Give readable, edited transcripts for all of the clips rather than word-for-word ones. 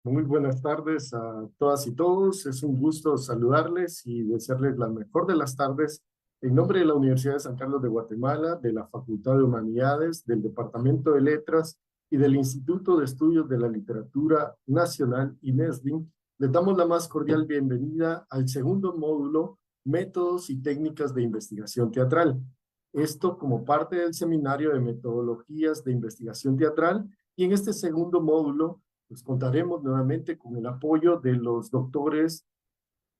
Muy buenas tardes a todas y todos. Es un gusto saludarles y desearles la mejor de las tardes en nombre de la Universidad de San Carlos de Guatemala, de la Facultad de Humanidades, del Departamento de Letras y del Instituto de Estudios de la Literatura Nacional INESDIN. Les damos la más cordial bienvenida al segundo módulo, Métodos y Técnicas de Investigación Teatral. Esto como parte del seminario de metodologías de investigación teatral, y en este segundo módulo pues contaremos nuevamente con el apoyo de los doctores,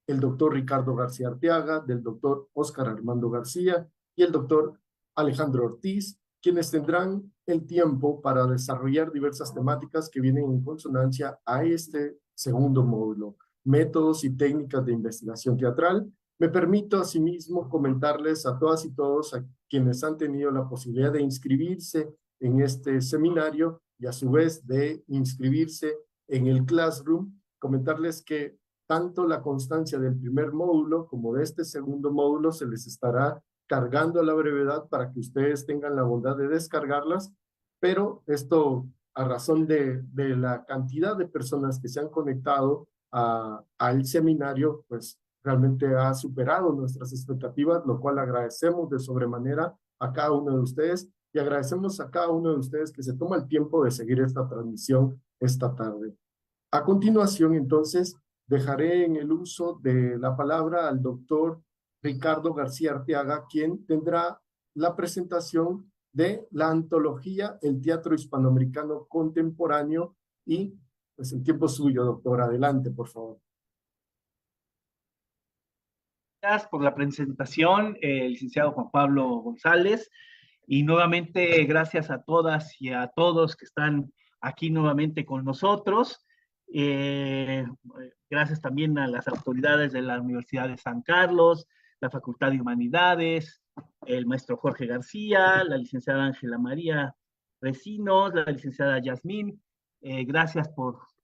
el doctor Ricardo García Arteaga, del doctor Óscar Armando García y el doctor Alejandro Ortiz, quienes tendrán el tiempo para desarrollar diversas temáticas que vienen en consonancia a este segundo módulo, métodos y técnicas de investigación teatral. Me permito asimismo comentarles a todas y todos a quienes han tenido la posibilidad de inscribirse en este seminario y a su vez de inscribirse en el Classroom, comentarles que tanto la constancia del primer módulo como de este segundo módulo se les estará cargando a la brevedad para que ustedes tengan la bondad de descargarlas, pero esto a razón de la cantidad de personas que se han conectado al seminario, pues realmente ha superado nuestras expectativas, lo cual agradecemos de sobremanera a cada uno de ustedes y agradecemos a cada uno de ustedes que se toma el tiempo de seguir esta transmisión esta tarde. A continuación, entonces, dejaré en el uso de la palabra al doctor Ricardo García Arteaga, quien tendrá la presentación de la antología El Teatro Hispanoamericano Contemporáneo y pues el tiempo es suyo, doctor. Adelante, por favor. Gracias por la presentación, licenciado Juan Pablo González, y nuevamente gracias a todas y a todos que están aquí nuevamente con nosotros. Gracias también a las autoridades de la Universidad de San Carlos, la Facultad de Humanidades, el maestro Jorge García, la licenciada Ángela María Recinos, la licenciada Yasmín. Gracias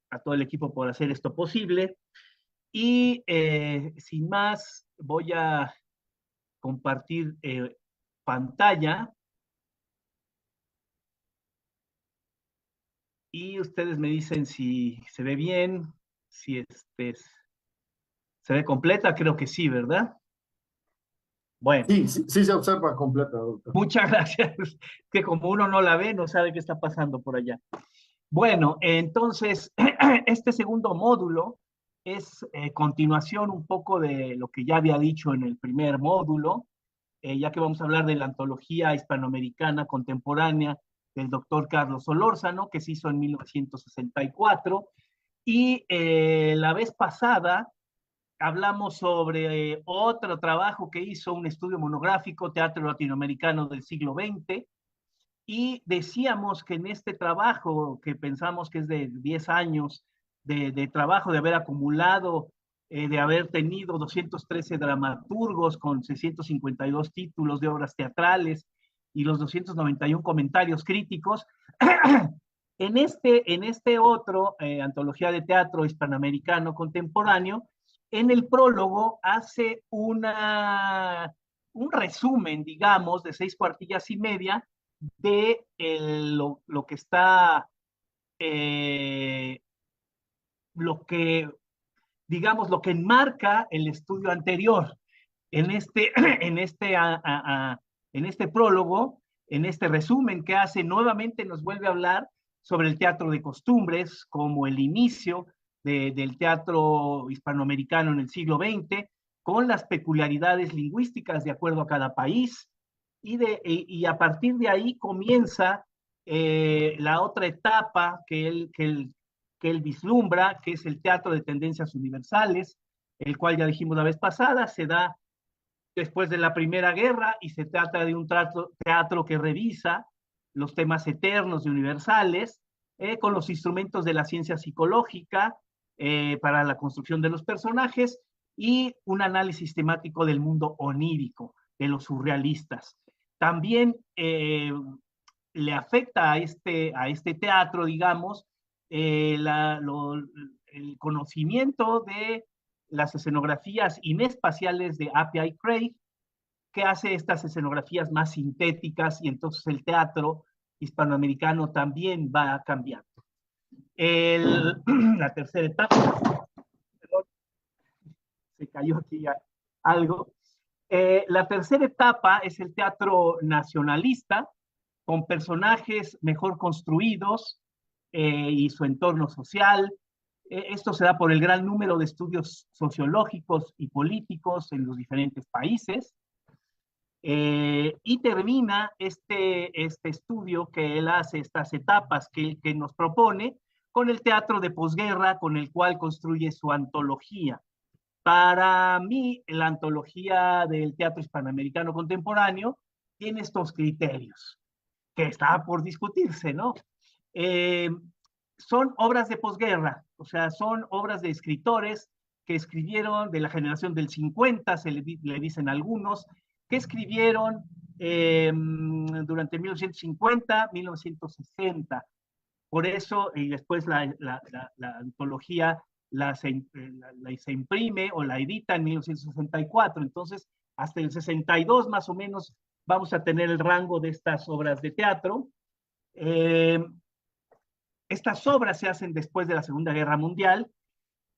a todo el equipo por hacer esto posible. Y sin más, voy a compartir pantalla y ustedes me dicen si se ve bien, si se ve completa, creo que sí, ¿verdad? Bueno, Sí, sí, sí se observa completa, doctor. muchas gracias. Que como uno no la ve, no sabe qué está pasando por allá. Bueno, entonces, este segundo módulo es continuación un poco de lo que ya había dicho en el primer módulo, ya que vamos a hablar de la antología hispanoamericana contemporánea del doctor Carlos Solórzano, que se hizo en 1964. Y la vez pasada hablamos sobre otro trabajo que hizo, un estudio monográfico, Teatro Latinoamericano del siglo XX, y decíamos que en este trabajo, que pensamos que es de 10 años de trabajo, de haber acumulado, de haber tenido 213 dramaturgos con 652 títulos de obras teatrales y los 291 comentarios críticos, en este otro, Antología de Teatro Hispanoamericano Contemporáneo, en el prólogo hace un resumen, digamos, de 6 cuartillas y media de lo que está, lo que, digamos, lo que enmarca el estudio anterior. En este, en este, en este prólogo, en este resumen que hace, nuevamente nos vuelve a hablar sobre el teatro de costumbres como el inicio del teatro hispanoamericano en el siglo XX, con las peculiaridades lingüísticas de acuerdo a cada país, y a partir de ahí comienza la otra etapa que él vislumbra, que es el teatro de tendencias universales, el cual ya dijimos la vez pasada, se da después de la Primera Guerra y se trata de un teatro que revisa los temas eternos y universales con los instrumentos de la ciencia psicológica para la construcción de los personajes y un análisis temático del mundo onírico, de los surrealistas. También le afecta a este teatro, digamos, el conocimiento de las escenografías inespaciales de Appiah y Craig, que hace estas escenografías más sintéticas, y entonces el teatro hispanoamericano también va cambiando. La tercera etapa, perdón, se cayó aquí ya algo. La tercera etapa es el teatro nacionalista, con personajes mejor construidos y su entorno social. Esto se da por el gran número de estudios sociológicos y políticos en los diferentes países. Y termina este estudio que él hace, estas etapas que nos propone, con el teatro de posguerra, con el cual construye su antología. Para mí, la antología del teatro hispanoamericano contemporáneo tiene estos criterios, que está por discutirse, ¿no? Eh, Son obras de posguerra, o sea, son obras de escritores que escribieron de la generación del 50, le dicen algunos, que escribieron durante 1950, 1960. Por eso, y después la antología se imprime o la edita en 1964. Entonces, hasta el 62 más o menos vamos a tener el rango de estas obras de teatro. Eh, Estas obras se hacen después de la Segunda Guerra Mundial,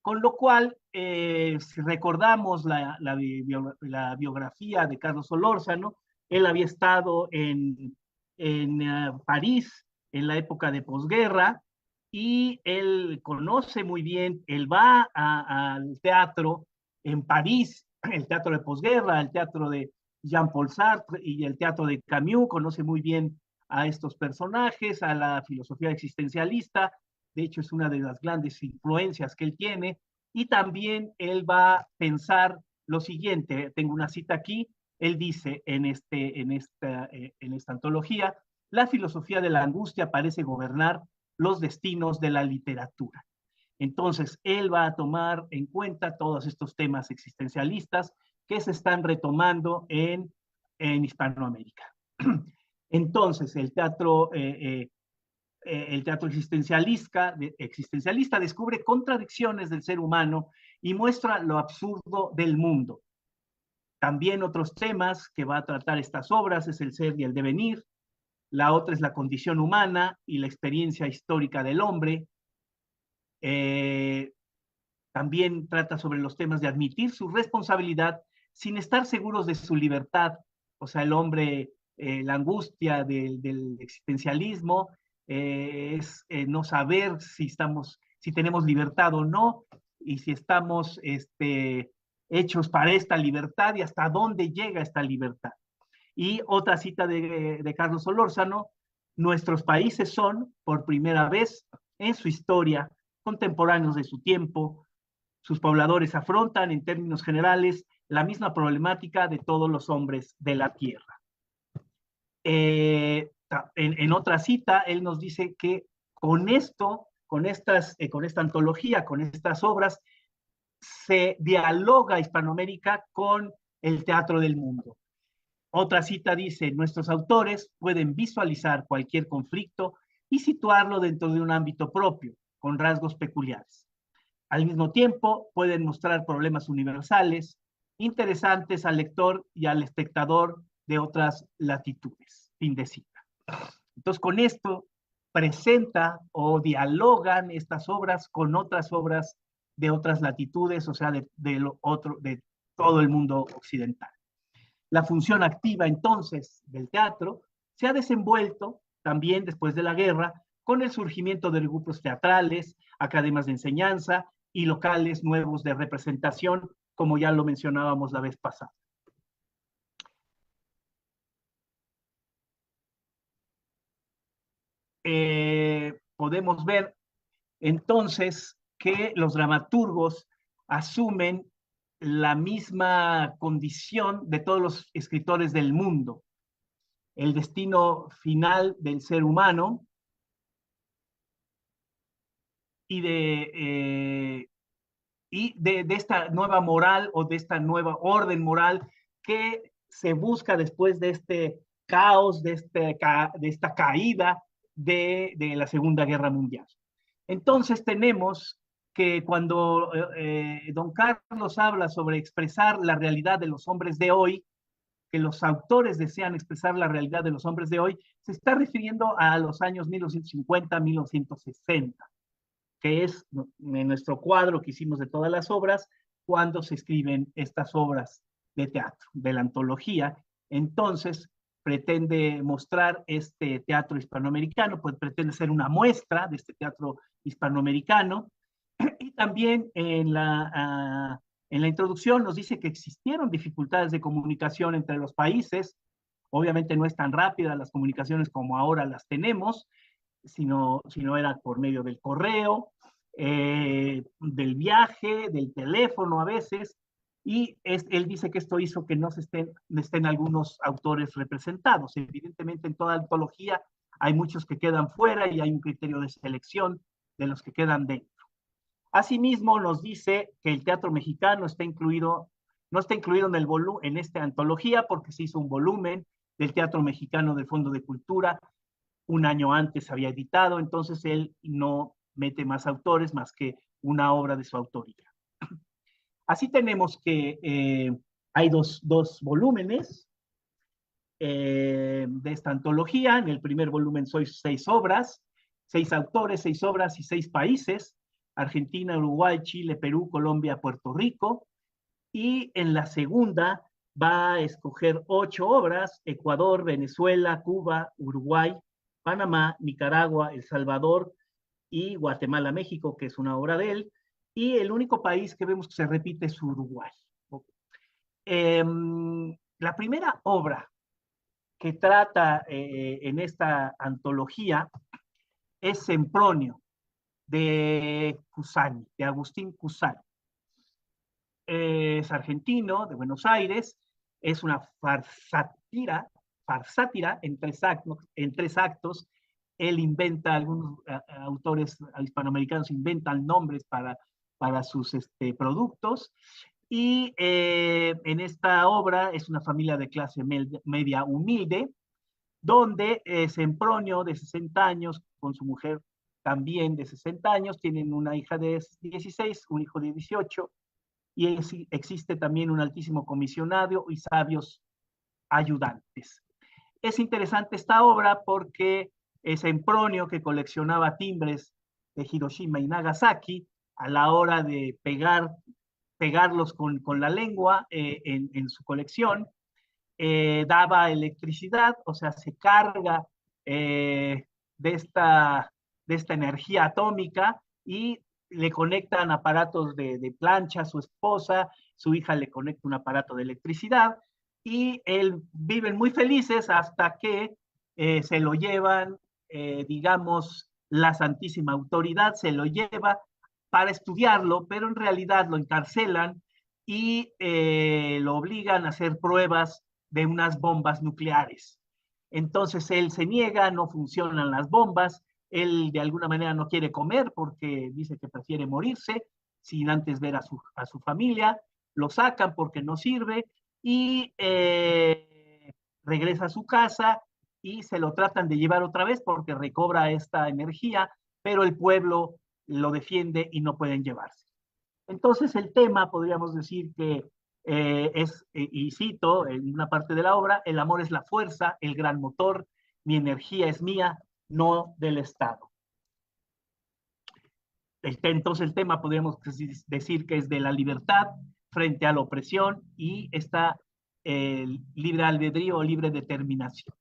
con lo cual, si recordamos la biografía de Carlos Solórzano, él había estado en París en la época de posguerra y él conoce muy bien, él va al teatro en París, el teatro de posguerra, el teatro de Jean-Paul Sartre y el teatro de Camus, conoce muy bien a estos personajes, a la filosofía existencialista. De hecho, es una de las grandes influencias que él tiene. Y también él va a pensar lo siguiente, tengo una cita aquí, él dice en esta antología, la filosofía de la angustia parece gobernar los destinos de la literatura. Entonces, él va a tomar en cuenta todos estos temas existencialistas que se están retomando en Hispanoamérica. Entonces, el teatro existencialista descubre contradicciones del ser humano y muestra lo absurdo del mundo. También otros temas que va a tratar estas obras es el ser y el devenir. La otra es la condición humana y la experiencia histórica del hombre. Eh, También trata sobre los temas de admitir su responsabilidad sin estar seguros de su libertad. O sea, el hombre, la angustia del existencialismo es no saber si tenemos libertad o no, y si estamos hechos para esta libertad y hasta dónde llega esta libertad. Y otra cita de Carlos Solórzano: nuestros países son, por primera vez en su historia, contemporáneos de su tiempo. Sus pobladores afrontan, en términos generales, la misma problemática de todos los hombres de la tierra. En otra cita, él nos dice que con esto, con esta antología, con estas obras, se dialoga Hispanoamérica con el teatro del mundo. Otra cita dice: nuestros autores pueden visualizar cualquier conflicto y situarlo dentro de un ámbito propio, con rasgos peculiares. Al mismo tiempo, pueden mostrar problemas universales, interesantes al lector y al espectador de otras latitudes. Fin de cita. Entonces, con esto presenta o dialogan estas obras con otras obras de otras latitudes, o sea, de todo el mundo occidental. La función activa, entonces, del teatro se ha desenvuelto también después de la guerra con el surgimiento de grupos teatrales, academias de enseñanza y locales nuevos de representación, como ya lo mencionábamos la vez pasada. Podemos ver entonces que los dramaturgos asumen la misma condición de todos los escritores del mundo: el destino final del ser humano y de esta nueva moral o de esta nueva orden moral que se busca después de este caos, de esta caída de la Segunda Guerra Mundial. Entonces tenemos que cuando don Carlos habla sobre expresar la realidad de los hombres de hoy, que los autores desean expresar la realidad de los hombres de hoy, se está refiriendo a los años 1950, 1960. que es en nuestro cuadro que hicimos de todas las obras, cuando se escriben estas obras de teatro, de la antología. Entonces, pretende mostrar este teatro hispanoamericano, pues pretende ser una muestra de este teatro hispanoamericano. Y también en la introducción nos dice que existieron dificultades de comunicación entre los países. Obviamente no es tan rápida las comunicaciones como ahora las tenemos, sino era por medio del correo, del viaje, del teléfono a veces, y él dice que esto hizo que no estén algunos autores representados. Evidentemente en toda antología hay muchos que quedan fuera y hay un criterio de selección de los que quedan dentro. Asimismo nos dice que el teatro mexicano no está incluido en esta antología porque se hizo un volumen del teatro mexicano del Fondo de Cultura, un año antes había editado, entonces él no mete más autores más que una obra de su autoría. Así tenemos que hay dos volúmenes de esta antología. En el primer volumen son 6 obras, 6 autores, 6 obras y 6 países: Argentina, Uruguay, Chile, Perú, Colombia, Puerto Rico. Y en la segunda va a escoger 8 obras: Ecuador, Venezuela, Cuba, Uruguay, Panamá, Nicaragua, El Salvador y Guatemala, México, que es una obra de él. Y el único país que vemos que se repite es Uruguay. La primera obra que trata en esta antología es Sempronio, de Cusani, de Agustín Cusani. Es argentino, de Buenos Aires, es una farsátira en 3 actos. Él inventa, algunos autores hispanoamericanos inventan nombres para sus productos. Y en esta obra es una familia de clase media humilde, donde Sempronio, de 60 años, con su mujer también de 60 años, tienen una hija de 16, un hijo de 18, y existe también un altísimo comisionado y sabios ayudantes. Es interesante esta obra porque Sempronio, que coleccionaba timbres de Hiroshima y Nagasaki, a la hora de pegarlos con la lengua en su colección, daba electricidad, o sea, se carga de, esta, de esta energía atómica y le conectan aparatos de plancha a su esposa, su hija le conecta un aparato de electricidad y él viven muy felices hasta que se lo llevan, digamos, la Santísima Autoridad se lo lleva para estudiarlo, pero en realidad lo encarcelan y lo obligan a hacer pruebas de unas bombas nucleares. Entonces él se niega, no funcionan las bombas, él de alguna manera no quiere comer porque dice que prefiere morirse sin antes ver a su familia, lo sacan porque no sirve y regresa a su casa y se lo tratan de llevar otra vez porque recobra esta energía, pero el pueblo lo defiende y no pueden llevarse. Entonces el tema, podríamos decir que y cito en una parte de la obra: el amor es la fuerza, el gran motor, mi energía es mía, no del Estado. Entonces el tema podríamos decir que es de la libertad frente a la opresión y esta libre albedrío o libre determinación.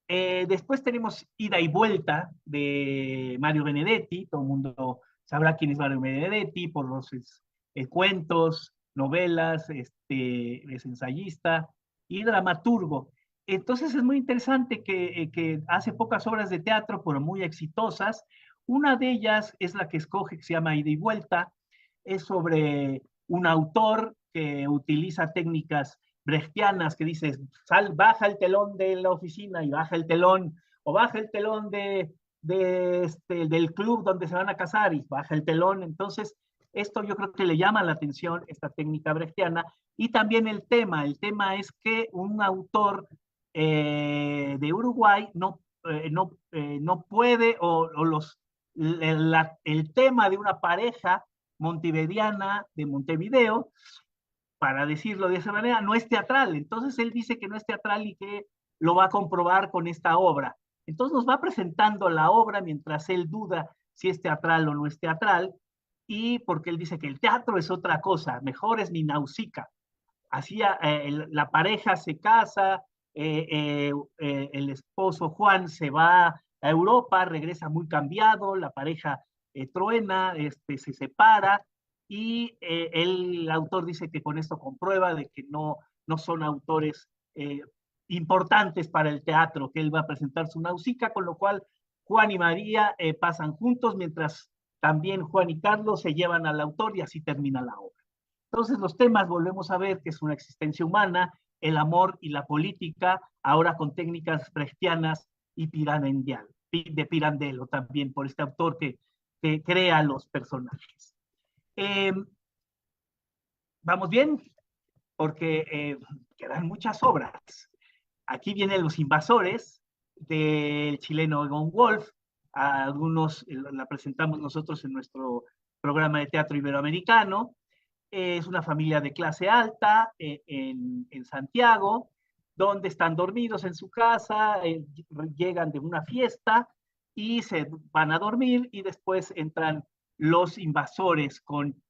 Después tenemos Ida y Vuelta de Mario Benedetti. Todo el mundo sabrá quién es Mario Benedetti por los cuentos, novelas, es ensayista y dramaturgo. Entonces es muy interesante que hace pocas obras de teatro, pero muy exitosas. Una de ellas es la que escoge, que se llama Ida y Vuelta. Es sobre un autor que utiliza técnicas brechtianas, que dices, baja el telón de la oficina y baja el telón, o baja el telón del club donde se van a casar y baja el telón. Entonces, esto yo creo que le llama la atención, esta técnica brechtiana, y también el tema es que un autor de Uruguay no puede, el tema de una pareja montevideana de Montevideo, para decirlo de esa manera, no es teatral. Entonces él dice que no es teatral y que lo va a comprobar con esta obra. Entonces nos va presentando la obra mientras él duda si es teatral o no es teatral, y porque él dice que el teatro es otra cosa, mejor es ni Nausicaa. Así la pareja se casa, el esposo Juan se va a Europa, regresa muy cambiado, la pareja truena, se separa, y el autor dice que con esto comprueba de que no son autores importantes para el teatro, que él va a presentar su Nausicaa, con lo cual Juan y María pasan juntos, mientras también Juan y Carlos se llevan al autor y así termina la obra. Entonces los temas volvemos a ver que es una existencia humana, el amor y la política, ahora con técnicas brechtianas y de Pirandello también, por este autor que crea los personajes. Eh, ¿Vamos bien? Porque quedan muchas obras. Aquí vienen Los Invasores, del chileno Egon Wolf. Algunos la presentamos nosotros en nuestro programa de teatro iberoamericano. Es una familia de clase alta en Santiago, donde están dormidos en su casa, llegan de una fiesta y se van a dormir, y después entran los invasores con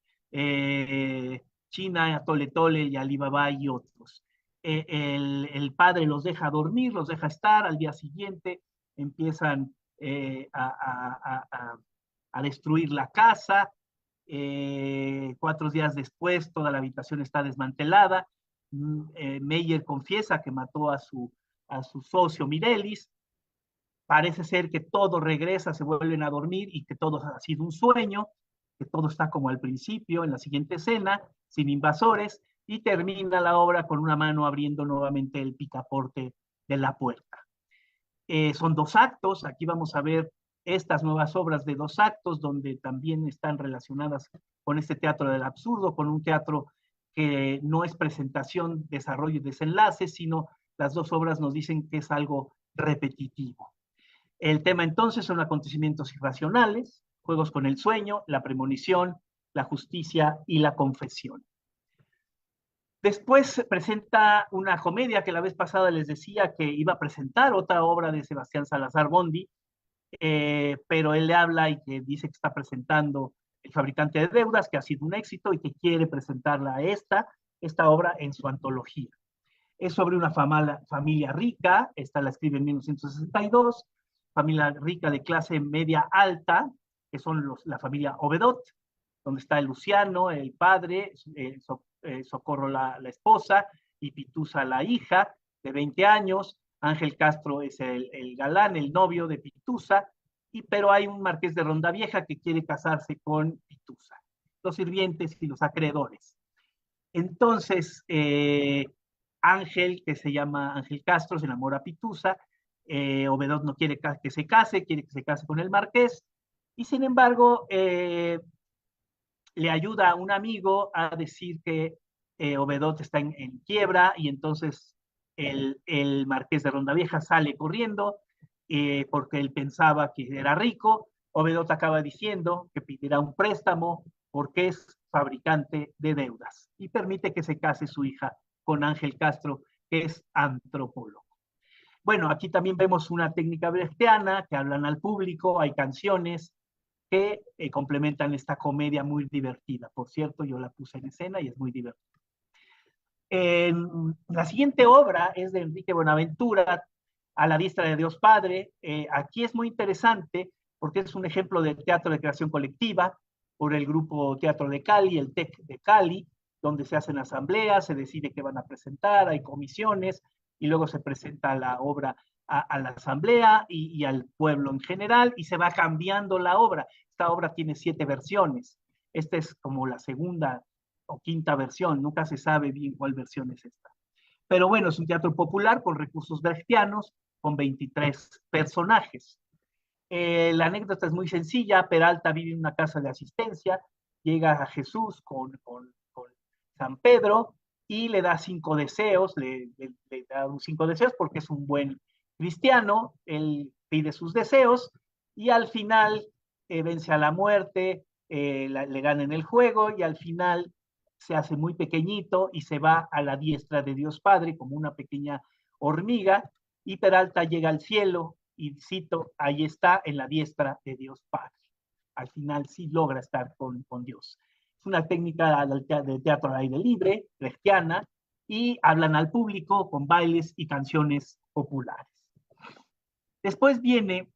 China, Tole Tole y Alibaba y otros. El padre los deja dormir, los deja estar, al día siguiente empiezan a destruir la casa. 4 días después, toda la habitación está desmantelada. Meyer confiesa que mató a su socio Mirelis. Parece ser que todo regresa, se vuelven a dormir y que todo ha sido un sueño, que todo está como al principio, en la siguiente escena, sin invasores, y termina la obra con una mano abriendo nuevamente el picaporte de la puerta. Son 2 actos, aquí vamos a ver estas nuevas obras de 2 actos, donde también están relacionadas con este teatro del absurdo, con un teatro que no es presentación, desarrollo y desenlace, sino las 2 obras nos dicen que es algo repetitivo. El tema entonces son acontecimientos irracionales, juegos con el sueño, la premonición, la justicia y la confesión. Después presenta una comedia que la vez pasada les decía que iba a presentar otra obra de Sebastián Salazar Bondy, pero él le habla y que dice que está presentando El fabricante de deudas, que ha sido un éxito y que quiere presentarla esta obra en su antología. Es sobre una familia rica, esta la escribe en 1962, familia rica de clase media alta, que son la familia Obedot, donde está el Luciano, el padre, Socorro la esposa, y Pitusa la hija, de 20 años. Ángel Castro es el galán, el novio de Pitusa, pero hay un marqués de Rondavieja que quiere casarse con Pitusa, los sirvientes y los acreedores. Entonces, Ángel, que se llama Ángel Castro, se enamora a Pitusa. Obedot no quiere que se case, quiere que se case con el marqués, y sin embargo, le ayuda a un amigo a decir que Obedot está en quiebra, y entonces el marqués de Rondavieja sale corriendo porque él pensaba que era rico. Obedot acaba diciendo que pedirá un préstamo porque es fabricante de deudas, y permite que se case su hija con Ángel Castro, que es antropólogo. Bueno, aquí también vemos una técnica brechtiana que hablan al público, hay canciones que complementan esta comedia muy divertida. Por cierto, yo la puse en escena y es muy divertida. La siguiente obra es de Enrique Buenaventura, A la diestra de Dios Padre. Aquí es muy interesante porque es un ejemplo de teatro de creación colectiva por el grupo Teatro de Cali, el TEC de Cali, donde se hacen asambleas, se decide qué van a presentar, hay comisiones, y luego se presenta la obra a la asamblea y al pueblo en general, y se va cambiando la obra. Esta obra tiene 7 versiones. Esta es como la segunda o quinta versión, nunca se sabe bien cuál versión es esta. Pero bueno, es un teatro popular con recursos brechtianos, con 23 personajes. La anécdota es muy sencilla. Peralta vive en una casa de asistencia, llega a Jesús con San Pedro y le da 5 deseos, le da 5 deseos porque es un buen cristiano. Él pide sus deseos y al final vence a la muerte, le gana en el juego, y al final se hace muy pequeñito y se va a la diestra de Dios Padre como una pequeña hormiga, y Peralta llega al cielo y cito, ahí está en la diestra de Dios Padre. al final sí logra estar con Dios. Es una técnica de teatro al aire libre, cristiana, y hablan al público con bailes y canciones populares. Después viene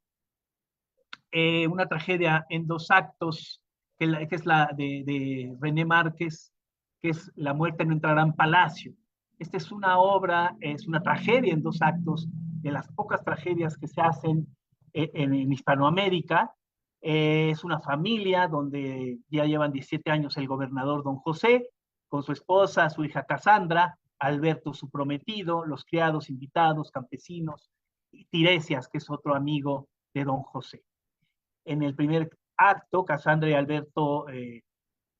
una tragedia en dos actos, que es la de René Márquez, que es La muerte no entrará en palacio. Esta es una obra, es una tragedia en dos actos, de las pocas tragedias que se hacen en Hispanoamérica. Es una familia donde ya llevan 17 años el gobernador Don José, con su esposa, su hija Casandra, Alberto su prometido, los criados invitados, campesinos, y Tiresias, que es otro amigo de Don José. En el primer acto, Casandra y Alberto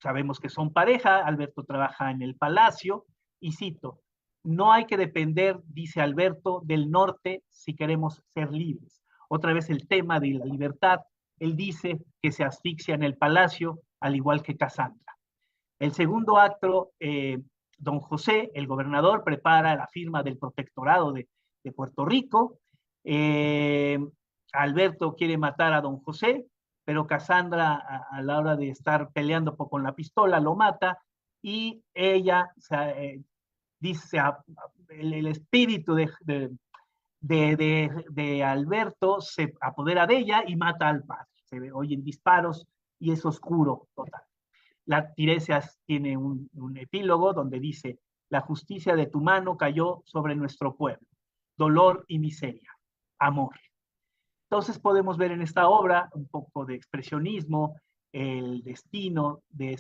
sabemos que son pareja, Alberto trabaja en el palacio, y cito, no hay que depender, dice Alberto, del norte si queremos ser libres. Otra vez el tema de la libertad, él dice que se asfixia en el palacio, al igual que Casandra. El segundo acto, don José, el gobernador, prepara la firma del protectorado de Puerto Rico. Eh, Alberto quiere matar a don José, pero Casandra, a la hora de estar peleando con la pistola, lo mata y ella dice, el espíritu de Alberto se apodera de ella y mata al padre. Se oyen disparos y es oscuro total. La Tiresias tiene un epílogo donde dice, la justicia de tu mano cayó sobre nuestro pueblo, dolor y miseria, amor. Entonces podemos ver en esta obra un poco de expresionismo, el destino de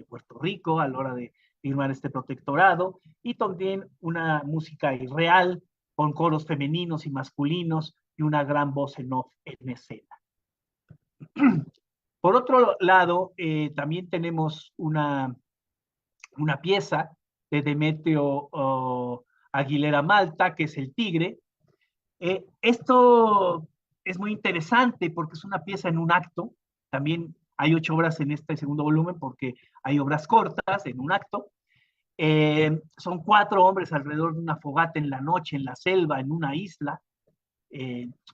Puerto Rico a la hora de firmar este protectorado, y también una música irreal con coros femeninos y masculinos y una gran voz en off en escena. Por otro lado, también tenemos una pieza de Demetrio Aguilera Malta, que es El Tigre. Esto es muy interesante porque es una pieza en un acto. También hay 8 obras en este segundo volumen porque hay obras cortas en un acto. Son 4 hombres alrededor de una fogata en la noche, en la selva, en una isla,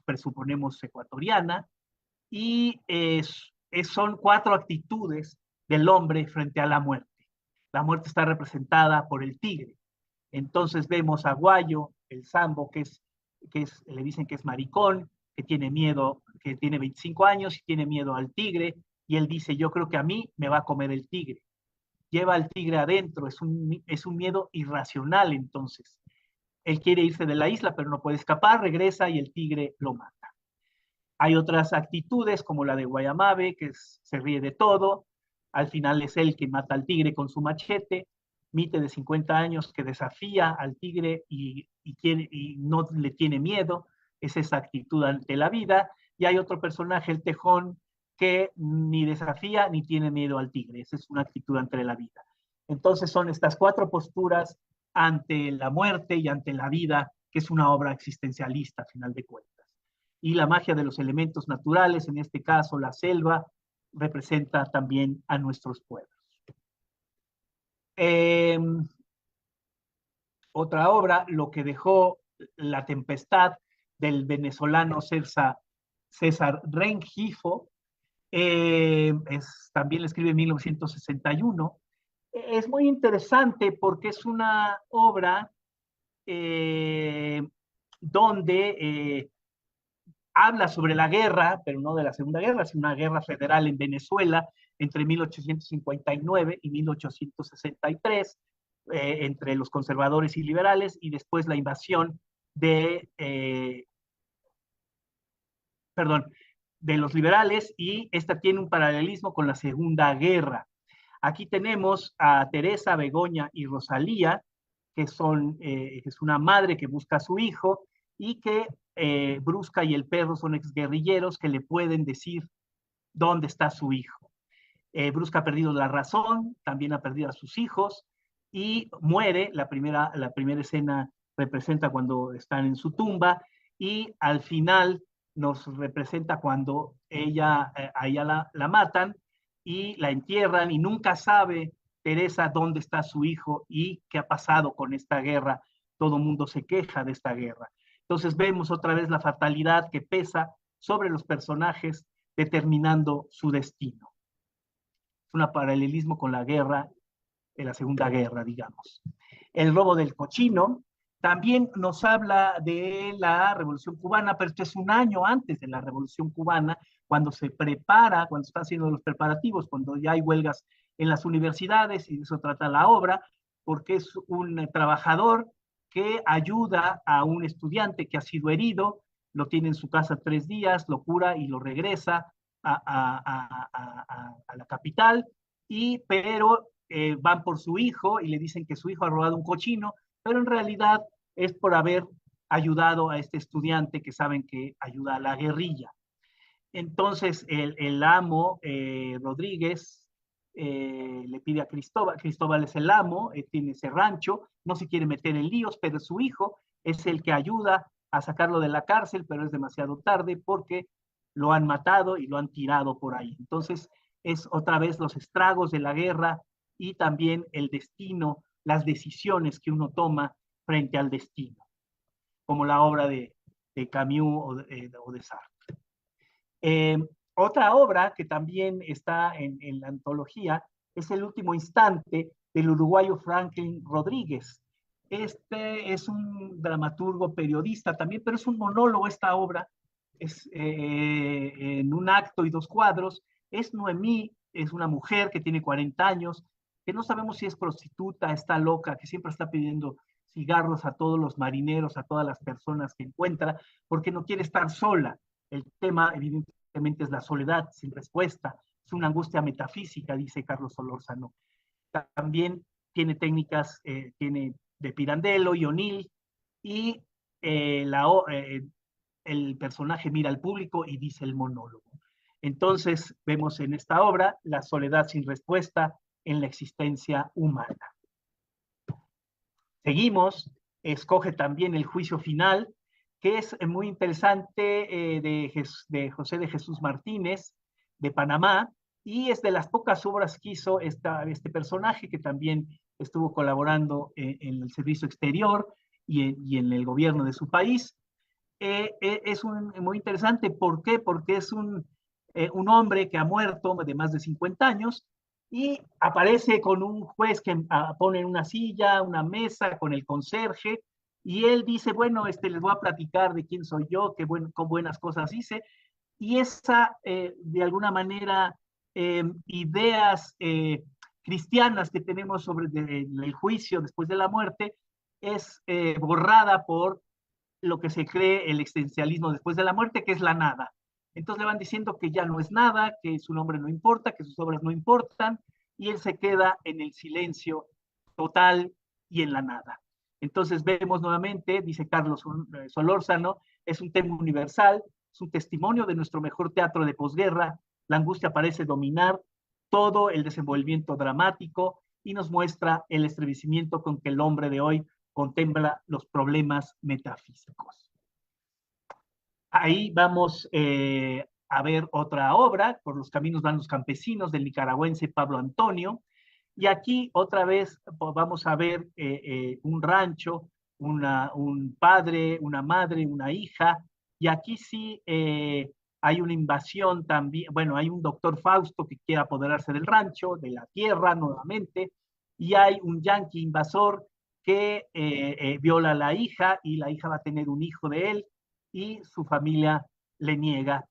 presuponemos ecuatoriana, y son 4 actitudes del hombre frente a la muerte. La muerte está representada por el tigre. Entonces vemos a Guayo, el sambo, le dicen que es maricón, que tiene miedo, que tiene 25 años y tiene miedo al tigre, y él dice, yo creo que a mí me va a comer el tigre. Lleva al tigre adentro, es un miedo irracional entonces. Él quiere irse de la isla, pero no puede escapar, regresa y el tigre lo mata. Hay otras actitudes como la de Guayamabe, que se ríe de todo. Al final es él que mata al tigre con su machete. Mite de 50 años que desafía al tigre y no le tiene miedo. Es esa actitud ante la vida. Y hay otro personaje, el Tejón, que ni desafía ni tiene miedo al tigre. Esa es una actitud ante la vida. Entonces son estas 4 posturas ante la muerte y ante la vida, que es una obra existencialista, a final de cuentas. Y la magia de los elementos naturales, en este caso la selva, representa también a nuestros pueblos. Otra obra, Lo que dejó la tempestad, del venezolano César Rengifo, también la escribe en 1961. Es muy interesante porque es una obra donde habla sobre la guerra, pero no de la Segunda Guerra, sino una guerra federal en Venezuela entre 1859 y 1863, entre los conservadores y liberales, y después la invasión de los liberales, y esta tiene un paralelismo con la Segunda Guerra. Aquí tenemos a Teresa, Begoña y Rosalía, que es una madre que busca a su hijo y que Brusca y el perro son exguerrilleros que le pueden decir dónde está su hijo. Brusca ha perdido la razón, también ha perdido a sus hijos y muere. La primera escena representa cuando están en su tumba y al final nos representa cuando a ella la matan y la entierran y nunca sabe Teresa dónde está su hijo y qué ha pasado con esta guerra. Todo el mundo se queja de esta guerra. Entonces vemos otra vez la fatalidad que pesa sobre los personajes determinando su destino. Es un paralelismo con la guerra, de la Segunda Guerra, digamos. El robo del cochino también nos habla de la Revolución Cubana, pero esto es un año antes de la Revolución Cubana, cuando se prepara, cuando está haciendo los preparativos, cuando ya hay huelgas en las universidades, y de eso trata la obra, porque es un trabajador que ayuda a un estudiante que ha sido herido, lo tiene en su casa 3 días, lo cura y lo regresa a la capital, pero van por su hijo y le dicen que su hijo ha robado un cochino, pero en realidad es por haber ayudado a este estudiante que saben que ayuda a la guerrilla. Entonces el amo Rodríguez le pide a Cristóbal, Cristóbal es el amo, tiene ese rancho, no se quiere meter en líos, pero su hijo es el que ayuda a sacarlo de la cárcel, pero es demasiado tarde porque lo han matado y lo han tirado por ahí. Entonces es otra vez los estragos de la guerra y también el destino, las decisiones que uno toma frente al destino, como la obra de Camus o de Sartre. Eh, Otra obra que también está en la antología es El último instante del uruguayo Franklin Rodríguez. Este es un dramaturgo periodista también, pero es un monólogo esta obra, es en un acto y 2 cuadros. Es Noemí, es una mujer que tiene 40 años, que no sabemos si es prostituta, está loca, que siempre está pidiendo cigarros a todos los marineros, a todas las personas que encuentra, porque no quiere estar sola. El tema, evidentemente, es la soledad sin respuesta. Es una angustia metafísica, dice Carlos Solórzano. También tiene técnicas, tiene de Pirandello y O'Neill, y el personaje mira al público y dice el monólogo. Entonces, vemos en esta obra la soledad sin respuesta en la existencia humana. Seguimos, escoge también El juicio final, que es muy interesante, de José de Jesús Martínez, de Panamá, y es de las pocas obras que hizo este personaje, que también estuvo colaborando en el servicio exterior y en el gobierno de su país. Es muy interesante, ¿por qué? Porque es un hombre que ha muerto de más de 50 años, y aparece con un juez que pone en una silla, una mesa, con el conserje, y él dice, bueno, les voy a platicar de quién soy yo, qué buenas cosas hice, y esa, de alguna manera, ideas cristianas que tenemos sobre el juicio después de la muerte, es borrada por lo que se cree el existencialismo después de la muerte, que es la nada. Entonces le van diciendo que ya no es nada, que su nombre no importa, que sus obras no importan, y él se queda en el silencio total y en la nada. Entonces vemos nuevamente, dice Carlos Solórzano, es un tema universal, es un testimonio de nuestro mejor teatro de posguerra. La angustia parece dominar todo el desenvolvimiento dramático y nos muestra el estremecimiento con que el hombre de hoy contempla los problemas metafísicos. Ahí vamos a ver otra obra, Por los caminos van los campesinos, del nicaragüense Pablo Antonio, y aquí otra vez vamos a ver un rancho, un padre, una madre, una hija, y aquí sí hay una invasión también, bueno, hay un doctor Fausto que quiere apoderarse del rancho, de la tierra nuevamente, y hay un yanqui invasor que viola a la hija, y la hija va a tener un hijo de él, y su familia le niega.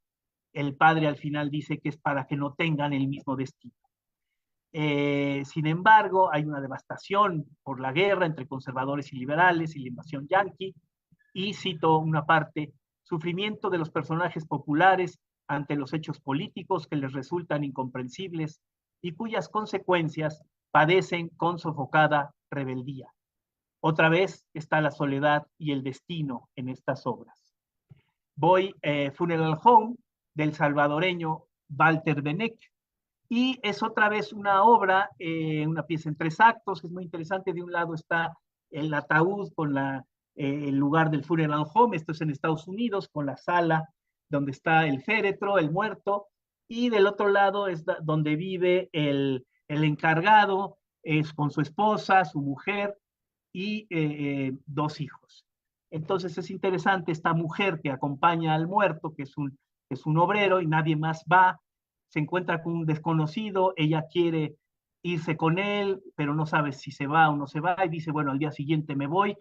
El padre al final dice que es para que no tengan el mismo destino. Sin embargo, hay una devastación por la guerra entre conservadores y liberales y la invasión yanqui, y cito una parte: sufrimiento de los personajes populares ante los hechos políticos que les resultan incomprensibles y cuyas consecuencias padecen con sofocada rebeldía. Otra vez está la soledad y el destino en estas obras. Voy Funeral Home, del salvadoreño Walter Benek, y es otra vez una obra, una pieza en 3 actos, que es muy interesante. De un lado está el ataúd con el lugar del funeral home, esto es en Estados Unidos, con la sala donde está el féretro, el muerto, y del otro lado es donde vive el encargado, es con su esposa, su mujer y 2 hijos. Entonces es interesante esta mujer que acompaña al muerto, que es es un obrero y nadie más va, se encuentra con un desconocido, ella quiere irse con él, pero no sabe si se va o no se va, y dice, bueno, al día siguiente me voy,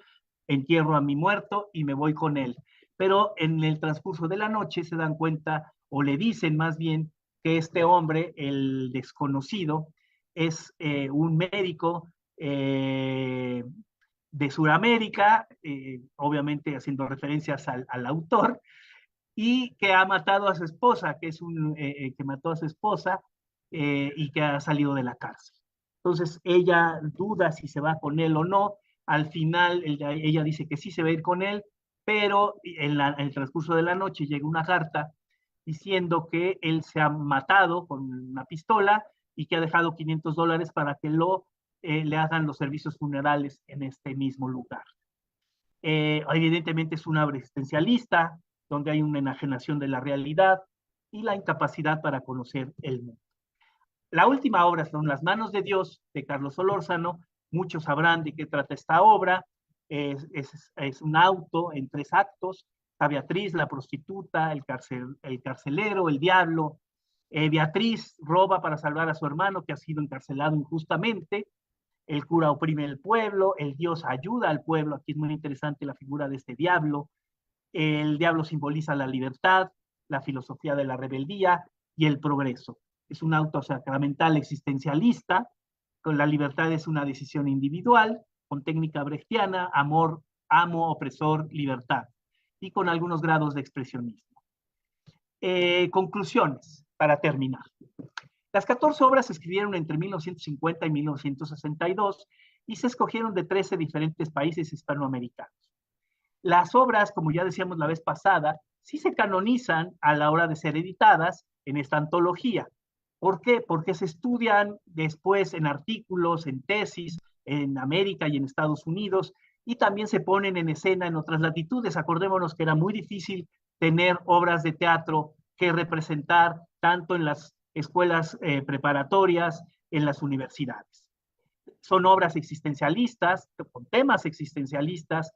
entierro a mi muerto y me voy con él. Pero en el transcurso de la noche se dan cuenta, o le dicen más bien, que este hombre, el desconocido, es un médico de Sudamérica, obviamente haciendo referencias al autor, y que ha matado a su esposa, que es que mató a su esposa y que ha salido de la cárcel. Entonces ella duda si se va con él o no. Al final ella dice que sí se va a ir con él, pero en el transcurso de la noche llega una carta diciendo que él se ha matado con una pistola y que ha dejado $500 para que le hagan los servicios funerales en este mismo lugar. Evidentemente es una obra existencialista, donde hay una enajenación de la realidad y la incapacidad para conocer el mundo. La última obra son Las manos de Dios, de Carlos Solórzano. Muchos sabrán de qué trata esta obra. Es un auto en 3 actos. Está Beatriz, la prostituta, el carcelero, el diablo. Beatriz roba para salvar a su hermano que ha sido encarcelado injustamente. El cura oprime al pueblo, el Dios ayuda al pueblo. Aquí es muy interesante la figura de este diablo. El diablo simboliza la libertad, la filosofía de la rebeldía y el progreso. Es un auto sacramental existencialista, con la libertad es una decisión individual, con técnica brechtiana, amor, amo, opresor, libertad, y con algunos grados de expresionismo. Conclusiones, para terminar. Las 14 obras se escribieron entre 1950 y 1962 y se escogieron de 13 diferentes países hispanoamericanos. Las obras, como ya decíamos la vez pasada, sí se canonizan a la hora de ser editadas en esta antología. ¿Por qué? Porque se estudian después en artículos, en tesis, en América y en Estados Unidos, y también se ponen en escena en otras latitudes. Acordémonos que era muy difícil tener obras de teatro que representar tanto en las escuelas preparatorias, en las universidades. Son obras existencialistas, con temas existencialistas,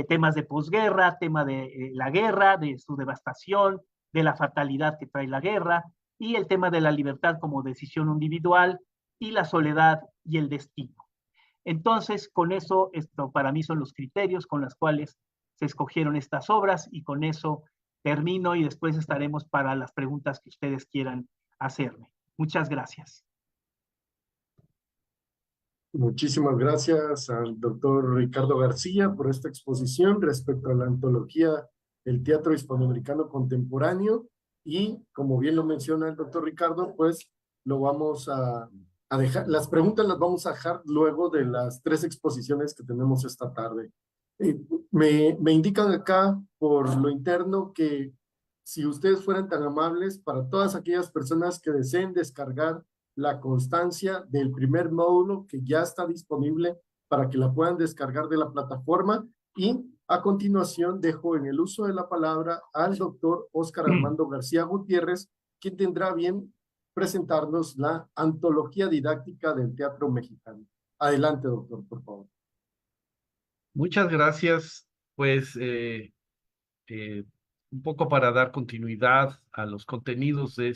temas de posguerra, tema de la guerra, de su devastación, de la fatalidad que trae la guerra, y el tema de la libertad como decisión individual y la soledad y el destino. Entonces, con eso, esto para mí son los criterios con los cuales se escogieron estas obras y con eso termino y después estaremos para las preguntas que ustedes quieran hacerme. Muchas gracias. Muchísimas gracias al doctor Ricardo García por esta exposición respecto a la antología El Teatro Hispanoamericano Contemporáneo y como bien lo menciona el doctor Ricardo, pues lo vamos a dejar, las preguntas las vamos a dejar luego de las 3 exposiciones que tenemos esta tarde. Me indican acá por lo interno que si ustedes fueran tan amables para todas aquellas personas que deseen descargar la constancia del primer módulo que ya está disponible para que la puedan descargar de la plataforma y a continuación dejo en el uso de la palabra al doctor Óscar Armando García Gutiérrez, quien tendrá bien presentarnos la antología didáctica del teatro mexicano. Adelante, doctor, por favor. Muchas gracias. Pues un poco para dar continuidad a los contenidos de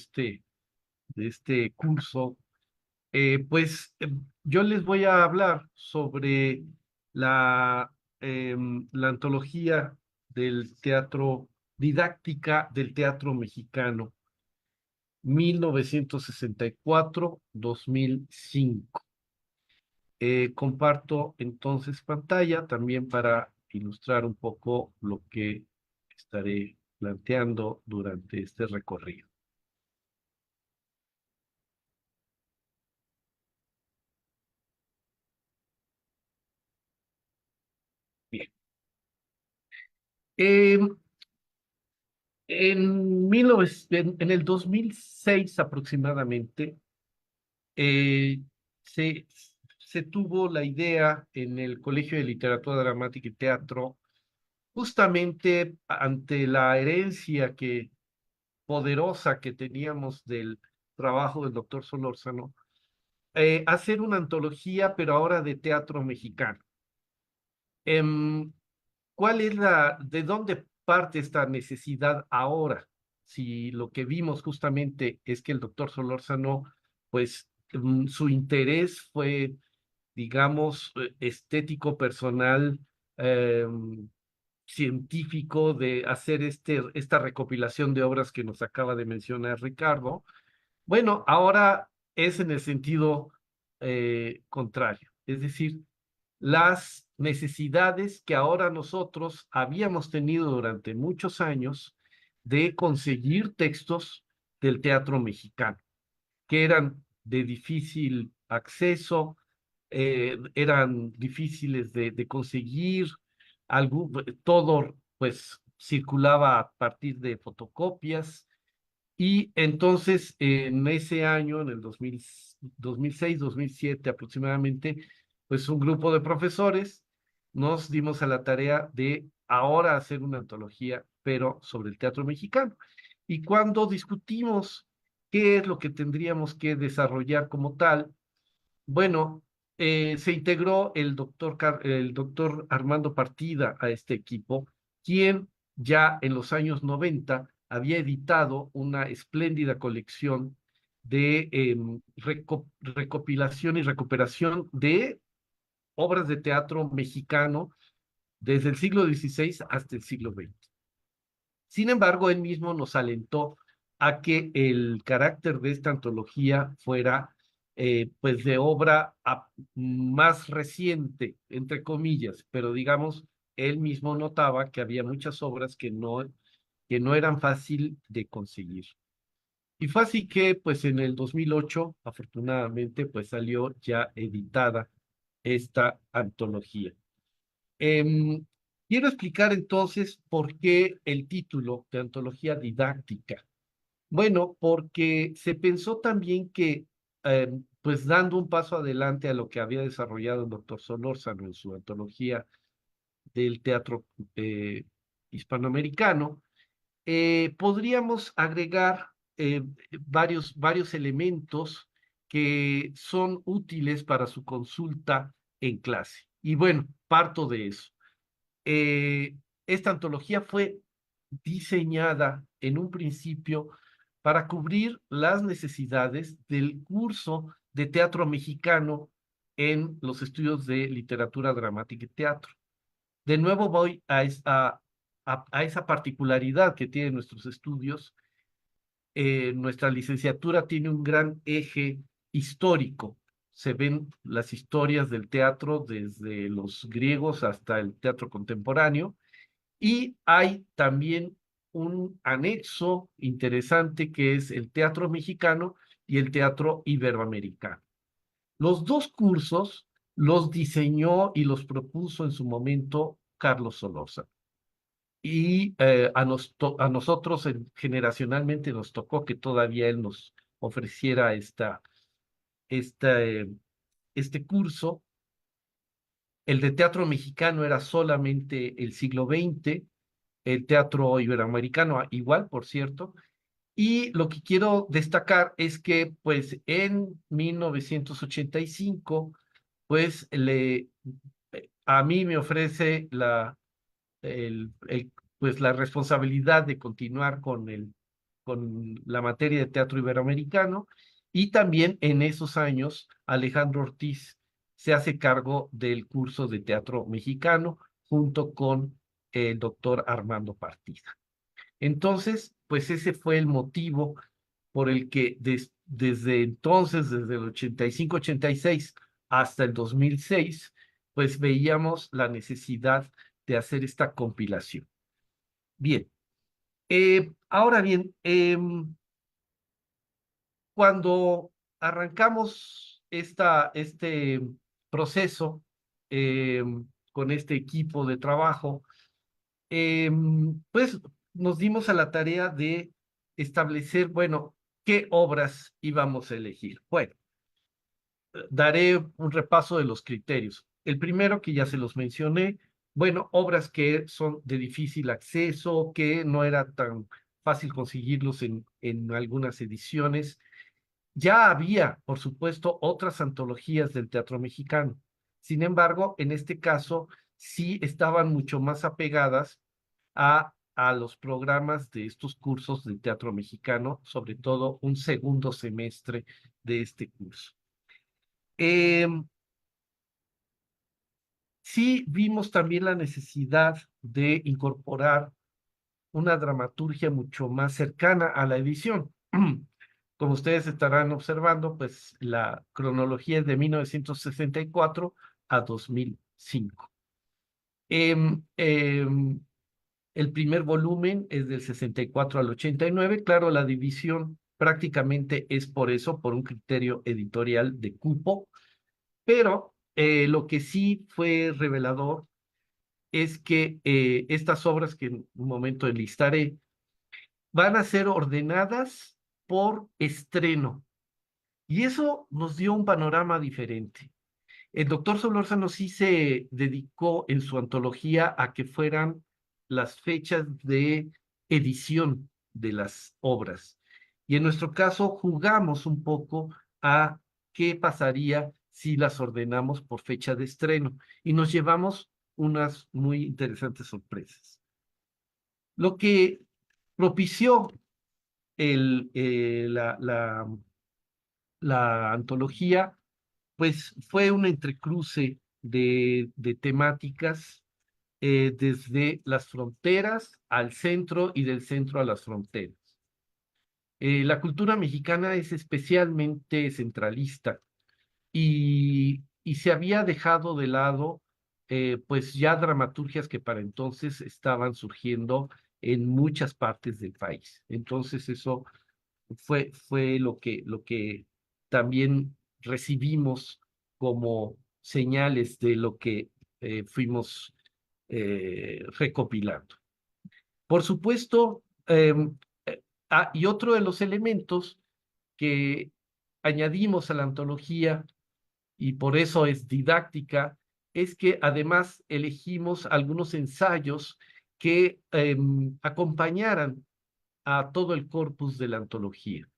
este curso, yo les voy a hablar sobre la antología del teatro, didáctica del teatro mexicano, 1964-2005. Comparto entonces pantalla también para ilustrar un poco lo que estaré planteando durante este recorrido. Bien. En el 2006 aproximadamente, eh, se, se tuvo la idea en el Colegio de Literatura Dramática y Teatro, justamente ante la herencia poderosa que teníamos del trabajo del doctor Solórzano, hacer una antología, pero ahora de teatro mexicano. ¿Cuál es de dónde parte esta necesidad ahora? si lo que vimos justamente es que el doctor Solórzano, pues su interés fue, digamos, estético, personal, eh, científico, de hacer esta recopilación de obras que nos acaba de mencionar Ricardo. Bueno, ahora es en el sentido contrario, es decir, las necesidades que ahora nosotros habíamos tenido durante muchos años de conseguir textos del teatro mexicano, que eran de difícil acceso, eran difíciles de conseguir, todo pues circulaba a partir de fotocopias, y entonces en ese año, en el 2006, 2007 aproximadamente, pues un grupo de profesores nos dimos a la tarea de ahora hacer una antología, pero sobre el teatro mexicano. Y cuando discutimos qué es lo que tendríamos que desarrollar como tal, bueno, se integró el doctor Armando Partida a este equipo, quien ya en los años 90 había editado una espléndida colección de recopilación y recuperación de obras de teatro mexicano desde el siglo XVI hasta el siglo XX. Sin embargo, él mismo nos alentó a que el carácter de esta antología fuera pues de obra más reciente, entre comillas, pero digamos, él mismo notaba que había muchas obras que no eran fácil de conseguir. Y fue así que, pues en el 2008, afortunadamente, pues salió ya editada esta antología. Em, Quiero explicar entonces por qué el título de antología didáctica. Bueno, porque se pensó también que, pues dando un paso adelante a lo que había desarrollado el doctor Solórzano en su antología del teatro eh, hispanoamericano, podríamos agregar varios elementos que son útiles para su consulta en clase. Y bueno, parto de eso. Eh, Esta antología fue diseñada en un principio para cubrir las necesidades del curso de teatro mexicano en los estudios de literatura dramática y teatro. De nuevo voy a esa particularidad que tienen nuestros estudios. Nuestra licenciatura tiene un gran eje histórico. Se ven las historias del teatro desde los griegos hasta el teatro contemporáneo, y hay también un anexo interesante que es el teatro mexicano y el teatro iberoamericano. Los dos cursos los diseñó y los propuso en su momento Carlos Solórzano. Y a nosotros generacionalmente nos tocó que todavía él nos ofreciera esta, eh, este curso. El de teatro mexicano era solamente el siglo XX, el teatro iberoamericano igual, por cierto. Y lo que quiero destacar es que, pues, en 1985, pues, a mí me ofrece pues, la responsabilidad de continuar con la materia de teatro iberoamericano, y también en esos años Alejandro Ortiz se hace cargo del curso de teatro mexicano junto con el doctor Armando Partida. Entonces, pues ese fue el motivo por el que desde entonces, desde el 85-86 hasta el 2006, pues veíamos la necesidad de hacer esta compilación. Bien, ahora bien, cuando arrancamos este proceso con este equipo de trabajo, pues nos dimos a la tarea de establecer, bueno, qué obras íbamos a elegir. Bueno, daré un repaso de los criterios. El primero, que ya se los mencioné, bueno, obras que son de difícil acceso, que no era tan fácil conseguirlos en algunas ediciones. Ya había, por supuesto, otras antologías del teatro mexicano. Sin embargo, en este caso, sí estaban mucho más apegadas a a los programas de estos cursos de teatro mexicano, sobre todo un segundo semestre de este curso. Sí vimos también la necesidad de incorporar una dramaturgia mucho más cercana a la edición. Como ustedes estarán observando, pues la cronología es de 1964 a 2005. El primer volumen es del 64 al 89. Claro, la división prácticamente es por eso, por un criterio editorial de cupo, pero lo que sí fue revelador es que estas obras que en un momento enlistaré van a ser ordenadas por estreno. Y eso nos dio un panorama diferente. El doctor Solórzano sí se dedicó en su antología a que fueran las fechas de edición de las obras. Y en nuestro caso jugamos un poco a qué pasaría si las ordenamos por fecha de estreno. Y nos llevamos unas muy interesantes sorpresas. Lo que propició la antología, pues fue un entrecruce de temáticas desde las fronteras al centro y del centro a las fronteras. La cultura mexicana es especialmente centralista y se había dejado de lado pues ya dramaturgias que para entonces estaban surgiendo en muchas partes del país. Entonces eso fue lo que también recibimos como señales de lo que fuimos recopilando. Por supuesto, y otro de los elementos que añadimos a la antología, y por eso es didáctica, es que además elegimos algunos ensayos que acompañaran a todo el corpus de la antología.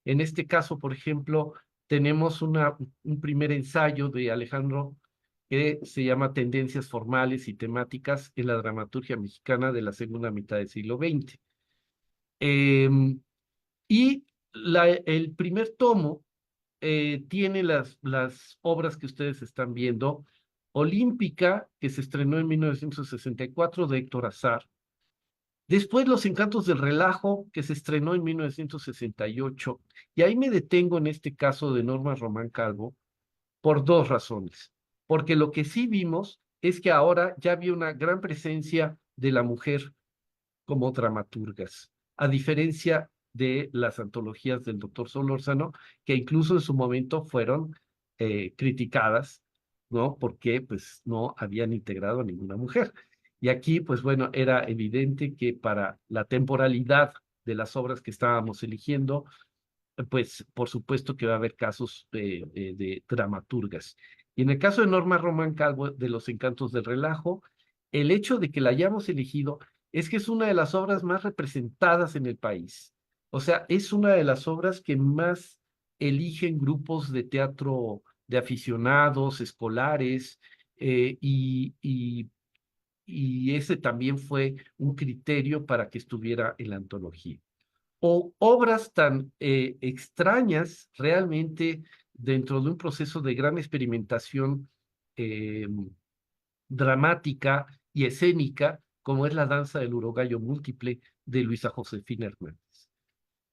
En este caso, por ejemplo, tenemos un primer ensayo de Alejandro que se llama Tendencias formales y temáticas en la dramaturgia mexicana de la segunda mitad del siglo XX. Y el primer tomo tiene las obras que ustedes están viendo. Olímpica, que se estrenó en 1964, de Héctor Azar. Después Los Encantos del Relajo, que se estrenó en 1968, y ahí me detengo en este caso de Norma Román Calvo por dos razones. Porque lo que sí vimos es que ahora ya había una gran presencia de la mujer como dramaturgas, a diferencia de las antologías del doctor Solórzano, que incluso en su momento fueron criticadas, ¿no? Porque pues no habían integrado a ninguna mujer. Y aquí, pues bueno, era evidente que para la temporalidad de las obras que estábamos eligiendo, pues por supuesto que va a haber casos de dramaturgas. Y en el caso de Norma Román Calvo, de Los Encantos del Relajo, el hecho de que la hayamos elegido es que es una de las obras más representadas en el país. O sea, es una de las obras que más eligen grupos de teatro de aficionados, escolares, y ese también fue un criterio para que estuviera en la antología. O obras tan extrañas realmente dentro de un proceso de gran experimentación eh, dramática y escénica, como es La danza del urogallo múltiple de Luisa Josefina Hernández.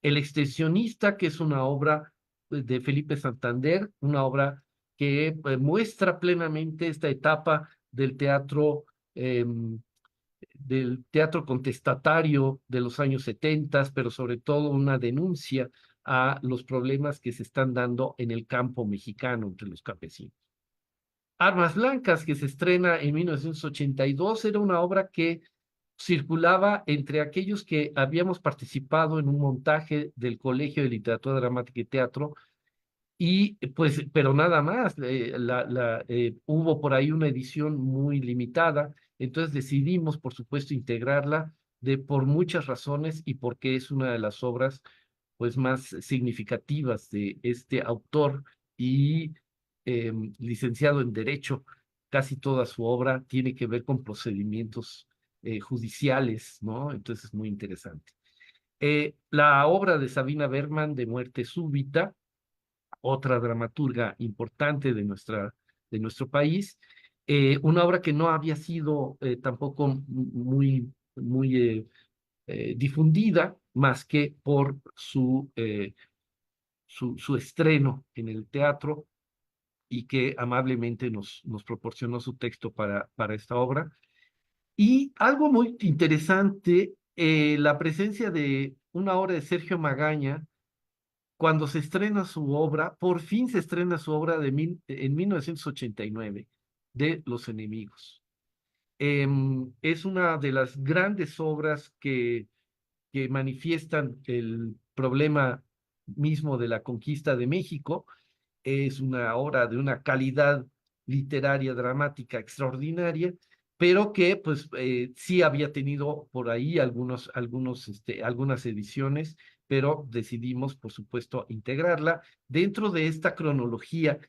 El extensionista, que es una obra de Felipe Santander, una obra que muestra plenamente esta etapa del teatro contestatario de los años 70, pero sobre todo una denuncia a los problemas que se están dando en el campo mexicano entre los campesinos. Armas Blancas, que se estrena en 1982, era una obra que circulaba entre aquellos que habíamos participado en un montaje del Colegio de Literatura Dramática y Teatro, y pues, pero nada más, hubo por ahí una edición muy limitada, entonces decidimos, por supuesto, integrarla por muchas razones y porque es una de las obras pues más significativas de este autor y licenciado en Derecho. Casi toda su obra tiene que ver con procedimientos judiciales, ¿no? Entonces es muy interesante. La obra de Sabina Bergman, de Muerte Súbita, otra dramaturga importante de nuestro país, una obra que no había sido tampoco muy difundida, más que por su estreno en el teatro, y que amablemente nos proporcionó su texto para esta obra. Y algo muy interesante, la presencia de una obra de Sergio Magaña, cuando se estrena su obra, por fin se estrena su obra en 1989, de Los Enemigos. Es una de las grandes obras que manifiestan el problema mismo de la conquista de México. Es una obra de una calidad literaria, dramática extraordinaria, pero que pues sí había tenido por ahí algunas ediciones, pero decidimos, por supuesto, integrarla dentro de esta cronología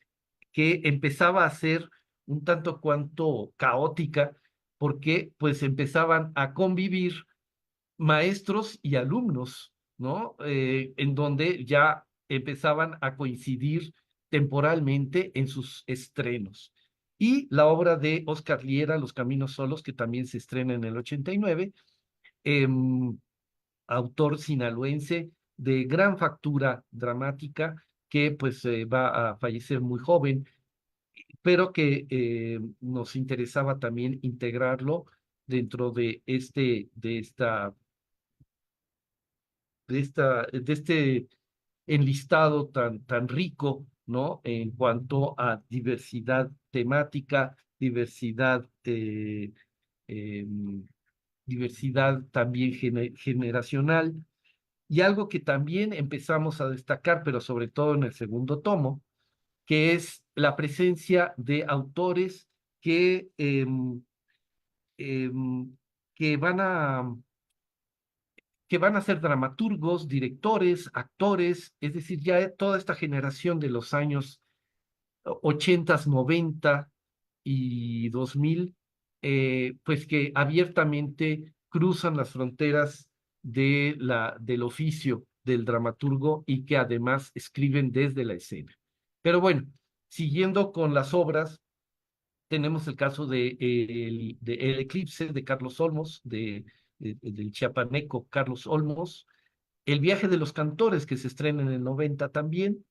que empezaba a ser un tanto cuanto caótica, porque pues empezaban a convivir maestros y alumnos, ¿no? En donde ya empezaban a coincidir temporalmente en sus estrenos. Y la obra de Oscar Liera, Los Caminos Solos, que también se estrena en el 89, autor sinaloense de gran factura dramática, que pues va a fallecer muy joven, pero que nos interesaba también integrarlo dentro de este enlistado tan rico, ¿no? En cuanto a diversidad temática, em, diversidad también generacional, y algo que también empezamos a destacar, pero sobre todo en el segundo tomo, que es la presencia de autores que, em, que van a que van a ser dramaturgos, directores, actores, es decir, ya toda esta generación de los años 80, 90 y 2000, pues que abiertamente cruzan las fronteras del oficio del dramaturgo, y que además escriben desde la escena. Pero bueno, siguiendo con las obras, tenemos el caso de El Eclipse de Carlos Olmos, del chiapaneco Carlos Olmos, El viaje de los cantores, que se estrena en el 90 también,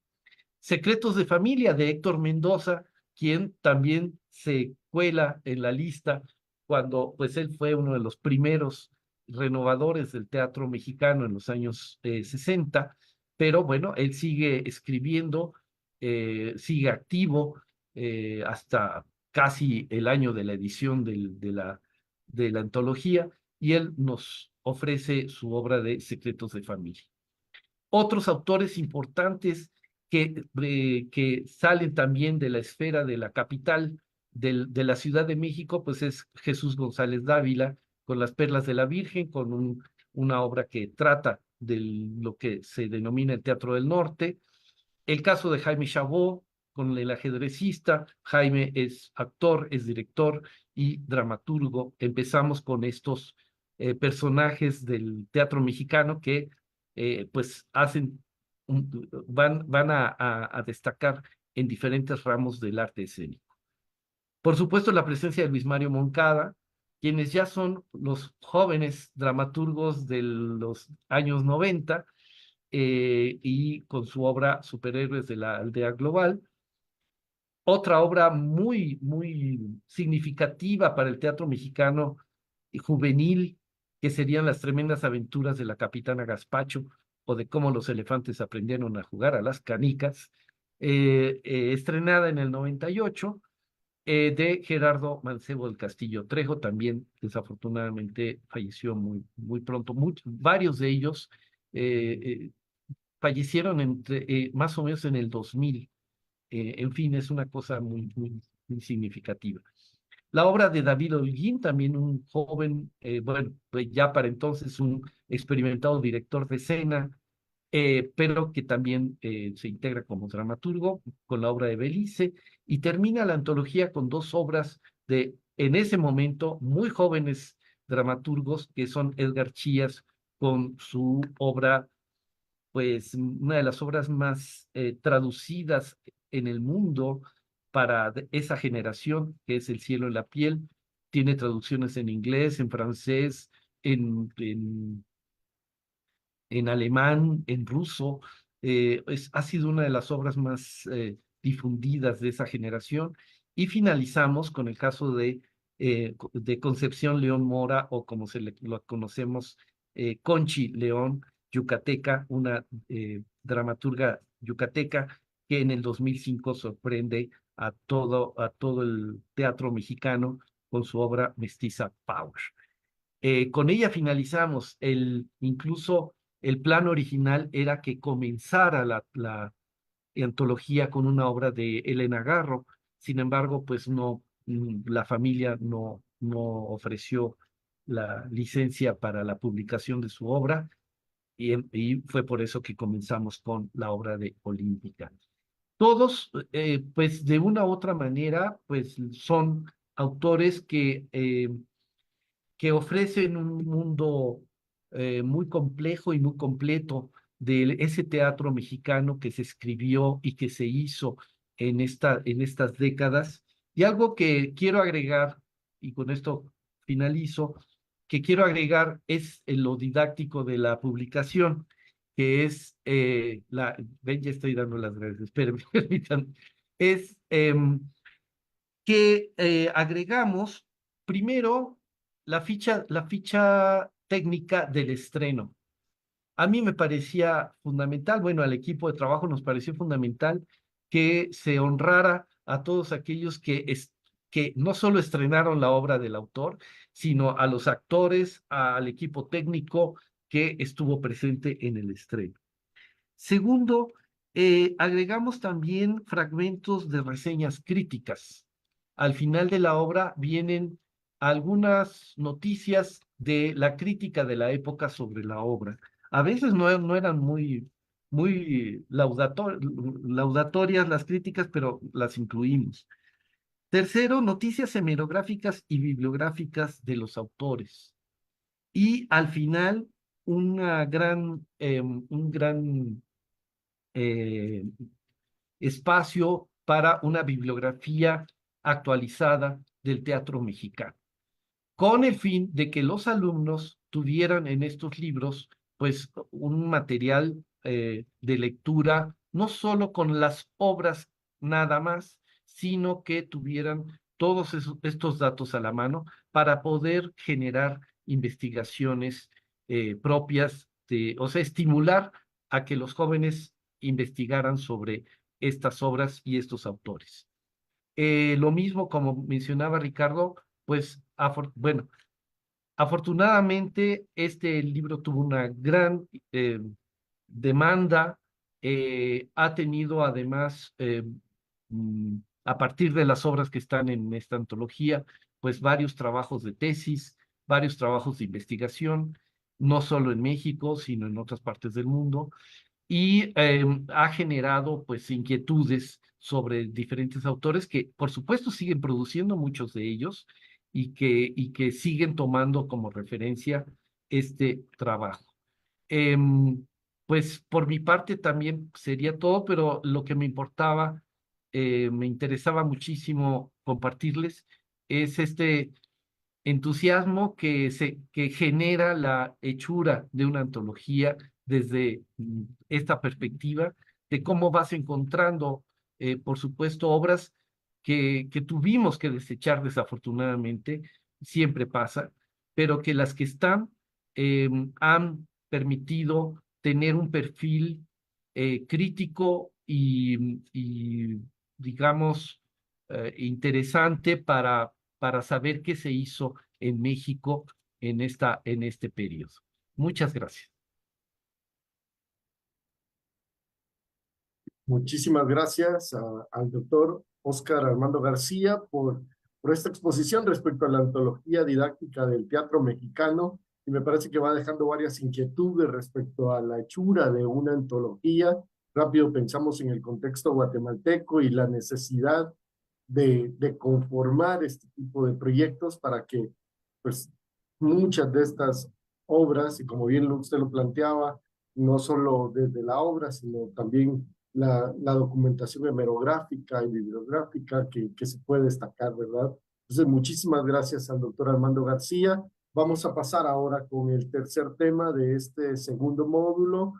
Secretos de familia de Héctor Mendoza, quien también se cuela en la lista cuando pues él fue uno de los primeros renovadores del teatro mexicano en los años 60, pero bueno, él sigue escribiendo, sigue activo hasta casi el año de la edición de la antología, y él nos ofrece su obra de Secretos de familia. Otros autores importantes que salen también de la esfera de la capital de la Ciudad de México, pues es Jesús González Dávila, con Las Perlas de la Virgen, con una obra que trata de lo que se denomina el Teatro del Norte. El caso de Jaime Chabot, con El ajedrecista. Jaime es actor, es director y dramaturgo. Empezamos con estos personajes del teatro mexicano que pues van a destacar en diferentes ramos del arte escénico. Por supuesto, la presencia de Luis Mario Moncada, quienes ya son los jóvenes dramaturgos de los años 90, y con su obra Superhéroes de la Aldea Global. Otra obra muy significativa para el teatro mexicano y juvenil, que serían Las tremendas aventuras de la capitana Gaspacho, o de cómo los elefantes aprendieron a jugar a las canicas, estrenada en el 98, de Gerardo Mancebo del Castillo Trejo. También desafortunadamente falleció muy pronto. Varios de ellos eh, eh, fallecieron más o menos en el 2000. En fin, es una cosa muy significativa. La obra de David Holguín, también un joven, bueno, pues ya para entonces un experimentado director de escena, pero que también se integra como dramaturgo con la obra de Belice, y termina la antología con dos obras en ese momento, muy jóvenes dramaturgos, que son Edgar Chías con su obra, pues una de las obras más traducidas en el mundo para esa generación, que es El cielo en la piel. Tiene traducciones en inglés, en francés, en alemán, en ruso. Ha sido una de las obras más difundidas de esa generación. Y finalizamos con el caso de Concepción León Mora, o como lo conocemos, Conchi León, yucateca, una dramaturga yucateca que en el 2005 sorprende a todo el teatro mexicano con su obra Mestiza Power. Con ella finalizamos. Incluso el plan original era que comenzara la antología con una obra de Elena Garro. Sin embargo, pues no, la familia no ofreció la licencia para la publicación de su obra, y fue por eso que comenzamos con la obra de Olímpica. Todos, pues de una u otra manera, pues son autores que ofrecen un mundo muy complejo y muy completo de ese teatro mexicano que se escribió y que se hizo en estas décadas. Y algo que quiero agregar, y con esto finalizo, que quiero agregar es en lo didáctico de la publicación, que es ven, ya estoy dando las gracias, espérenme, permítanme, es que agregamos primero la ficha técnica del estreno. A mí me parecía fundamental, bueno, al equipo de trabajo nos pareció fundamental que se honrara a todos aquellos que no solo estrenaron la obra del autor, sino a los actores, al equipo técnico que estuvo presente en el estreno. Segundo, agregamos también fragmentos de reseñas críticas. Al final de la obra vienen algunas noticias de la crítica de la época sobre la obra. A veces no eran muy laudatorias las críticas, pero las incluimos. Tercero, noticias hemerográficas y bibliográficas de los autores. Y al final, un gran eh, espacio para una bibliografía actualizada del teatro mexicano, con el fin de que los alumnos tuvieran en estos libros, pues, un material de lectura, no solo con las obras nada más, sino que tuvieran todos estos datos a la mano para poder generar investigaciones propias, o sea, estimular a que los jóvenes investigaran sobre estas obras y estos autores. Lo mismo, como mencionaba Ricardo, pues, bueno, afortunadamente este libro tuvo una gran demanda. Ha tenido además, a partir de las obras que están en esta antología, pues varios trabajos de tesis, varios trabajos de investigación, no solo en México, sino en otras partes del mundo, y ha generado pues inquietudes sobre diferentes autores que por supuesto siguen produciendo, muchos de ellos, y que siguen tomando como referencia este trabajo. Em, pues por mi parte también sería todo, pero lo que me importaba, me interesaba muchísimo compartirles, es este entusiasmo que genera la hechura de una antología desde esta perspectiva de cómo vas encontrando, por supuesto, obras que tuvimos que desechar desafortunadamente, siempre pasa, pero que las que están han permitido tener un perfil crítico y digamos, interesante para saber qué se hizo en México en este periodo. Muchas gracias. Muchísimas gracias al doctor Óscar Armando García por esta exposición respecto a la antología didáctica del teatro mexicano, y me parece que va dejando varias inquietudes respecto a la hechura de una antología. Rápido pensamos en el contexto guatemalteco y la necesidad de conformar este tipo de proyectos para que, pues, muchas de estas obras, y como bien usted lo planteaba, no solo desde la obra, sino también la documentación hemerográfica y bibliográfica que se puede destacar, ¿verdad? Entonces, muchísimas gracias al doctor Armando García. Vamos a pasar ahora con el tercer tema de este segundo módulo,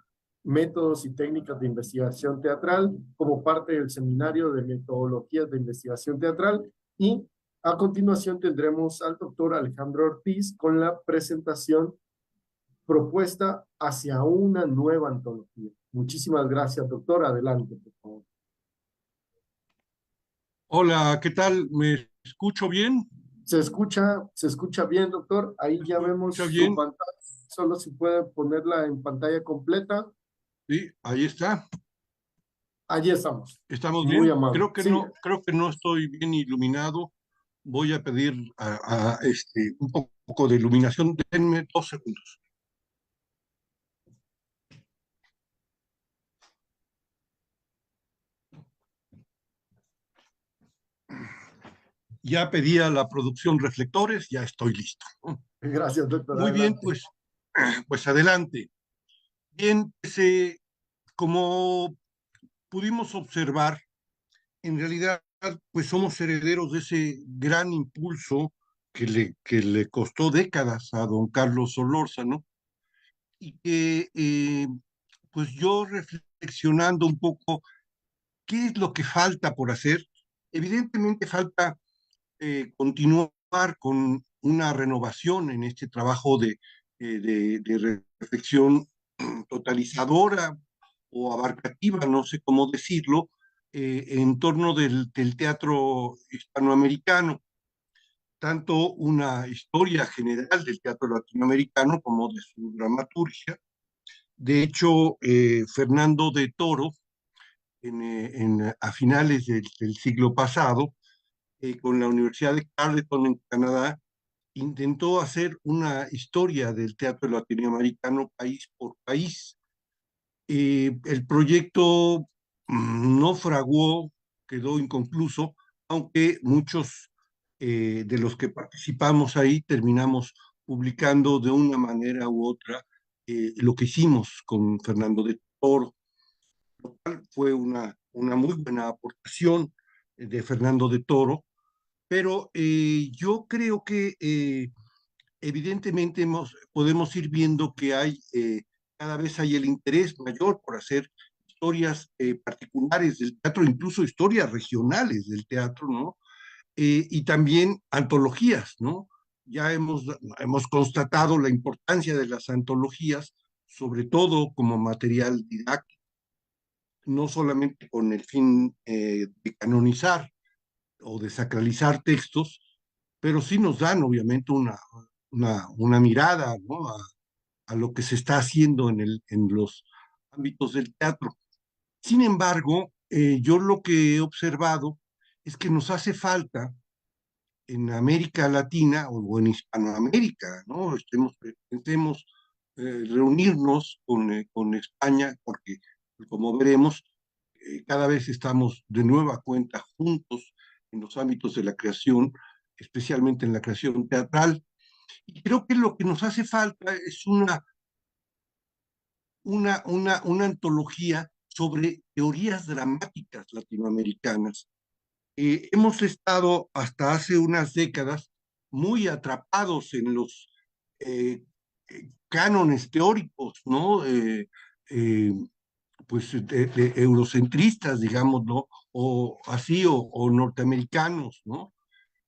métodos y técnicas de investigación teatral, como parte del seminario de metodologías de investigación teatral. Y a continuación tendremos al doctor Alejandro Ortiz con la presentación propuesta hacia una nueva antología. Muchísimas gracias, doctor. Adelante, por favor. Hola, ¿qué tal? ¿Me escucho bien? Se escucha bien, doctor. Ahí ¿Me ya vemos escucha su bien? pantalla. Solo si puede ponerla en pantalla completa. Sí, ahí está. Allí estamos. ¿Estamos Muy bien? amable. Sí, Creo que no estoy bien iluminado. Voy a pedir un poco de iluminación. Denme 2 segundos. Ya pedí a la producción reflectores, ya estoy listo. gracias, doctor. Muy bien, Adelante. pues adelante. Bien, como pudimos observar, en realidad, pues somos herederos de ese gran impulso que le costó décadas a don Carlos Solórzano y que, pues yo reflexionando un poco, ¿qué es lo que falta por hacer? Evidentemente falta continuar con una renovación en este trabajo de reflexión totalizadora o abarcativa, no sé cómo decirlo, en torno del teatro hispanoamericano, tanto una historia general del teatro latinoamericano como de su dramaturgia. De hecho, Fernando de Toro, a finales del siglo pasado, con la Universidad de Carleton en Canadá, intentó hacer una historia del teatro latinoamericano país por país. El proyecto no fraguó, quedó inconcluso, aunque muchos de los que participamos ahí terminamos publicando de una manera u otra lo que hicimos con Fernando de Toro. Fue una muy buena aportación de Fernando de Toro, pero yo creo que evidentemente podemos ir viendo que cada vez hay el interés mayor por hacer historias particulares del teatro, incluso historias regionales del teatro, ¿no? Y también antologías, ¿no? Ya hemos constatado la importancia de las antologías, sobre todo como material didáctico, no solamente con el fin de canonizar o de sacralizar textos, pero sí nos dan obviamente una mirada, ¿no? A lo que se está haciendo en los ámbitos del teatro. Sin embargo, yo lo que he observado es que nos hace falta en América Latina o en Hispanoamérica, ¿no? Intentemos reunirnos con España, porque como veremos, cada vez estamos de nueva cuenta juntos en los ámbitos de la creación, especialmente en la creación teatral. Y creo que lo que nos hace falta es una antología sobre teorías dramáticas latinoamericanas. Hemos estado hasta hace unas décadas muy atrapados en los cánones teóricos, ¿no? Pues de eurocentristas, digamos, ¿no? O así, o norteamericanos, ¿no?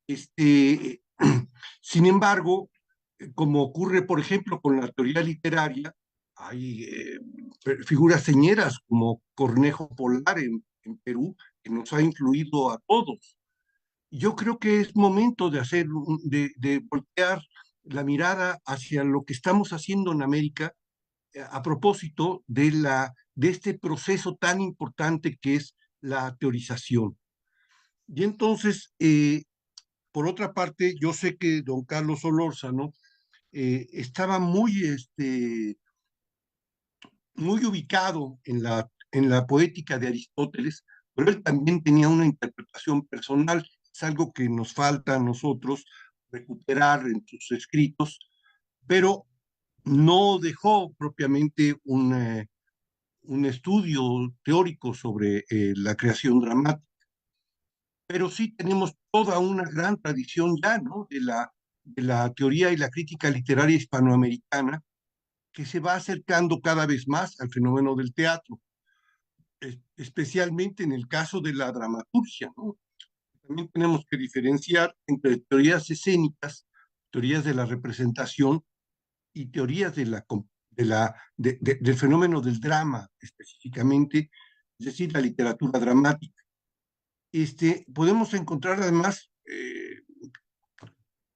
Este, sin embargo, como ocurre, por ejemplo, con la teoría literaria, hay figuras señeras como Cornejo Polar en Perú, que nos ha influido a todos. Yo creo que es momento de voltear la mirada hacia lo que estamos haciendo en América a propósito de este proceso tan importante que es la teorización. Y entonces, por otra parte, yo sé que don Carlos Solórzano estaba muy ubicado en la poética de Aristóteles, pero él también tenía una interpretación personal. Es algo que nos falta a nosotros recuperar en sus escritos, pero no dejó propiamente un estudio teórico sobre la creación dramática. Pero sí tenemos toda una gran tradición ya, ¿no? De la teoría y la crítica literaria hispanoamericana que se va acercando cada vez más al fenómeno del teatro, especialmente en el caso de la dramaturgia, ¿no? También tenemos que diferenciar entre teorías escénicas, teorías de la representación y teorías del fenómeno del drama específicamente, es decir, la literatura dramática. Podemos encontrar además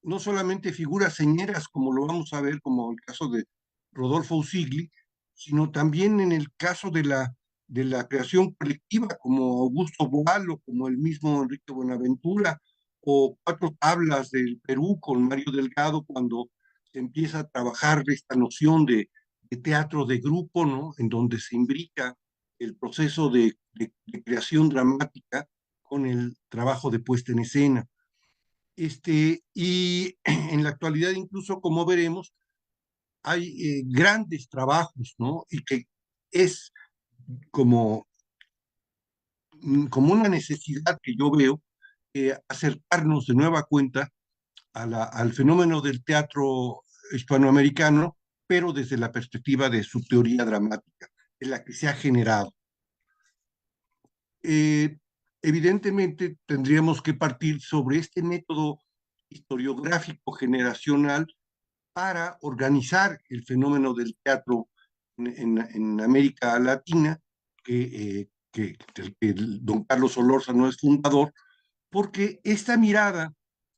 no solamente figuras señeras, como lo vamos a ver, como el caso de Rodolfo Usigli, sino también en el caso de la creación colectiva, como Augusto Boal o como el mismo Enrique Buenaventura, o Cuatro Tablas del Perú con Mario Delgado, cuando se empieza a trabajar esta noción de teatro de grupo, ¿no? En donde se imbrica el proceso de creación dramática con el trabajo de puesta en escena. Y en la actualidad, incluso como veremos, hay grandes trabajos, ¿no? Y que es como, como una necesidad que yo veo, acercarnos de nueva cuenta al fenómeno del teatro hispanoamericano, pero desde la perspectiva de su teoría dramática, en la que se ha generado. Eh, Evidentemente, tendríamos que partir sobre este método historiográfico generacional para organizar el fenómeno del teatro en América Latina, del que don Carlos Solórzano es fundador, porque esta mirada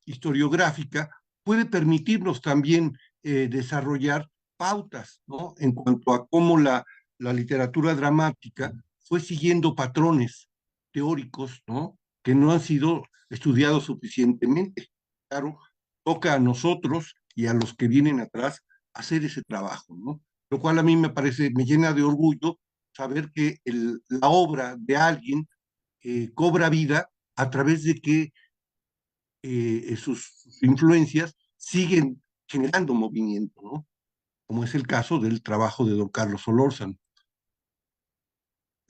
historiográfica puede permitirnos también desarrollar pautas, ¿no? En cuanto a cómo la literatura dramática fue siguiendo patrones teóricos, ¿no? Que no han sido estudiados suficientemente. Claro, toca a nosotros y a los que vienen atrás hacer ese trabajo, ¿no? Lo cual a mí me parece, me llena de orgullo saber que la obra de alguien cobra vida a través de que sus influencias siguen generando movimiento, ¿no? Como es el caso del trabajo de don Carlos Solórzano.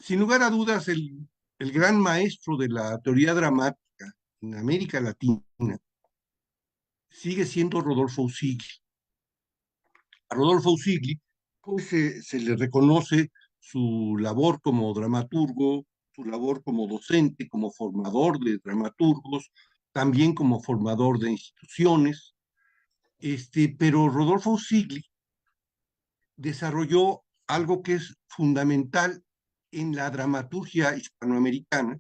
Sin lugar a dudas, el gran maestro de la teoría dramática en América Latina sigue siendo Rodolfo Usigli. A Rodolfo Usigli pues, se le reconoce su labor como dramaturgo, su labor como docente, como formador de dramaturgos, también como formador de instituciones. Pero Rodolfo Usigli desarrolló algo que es fundamental en la dramaturgia hispanoamericana,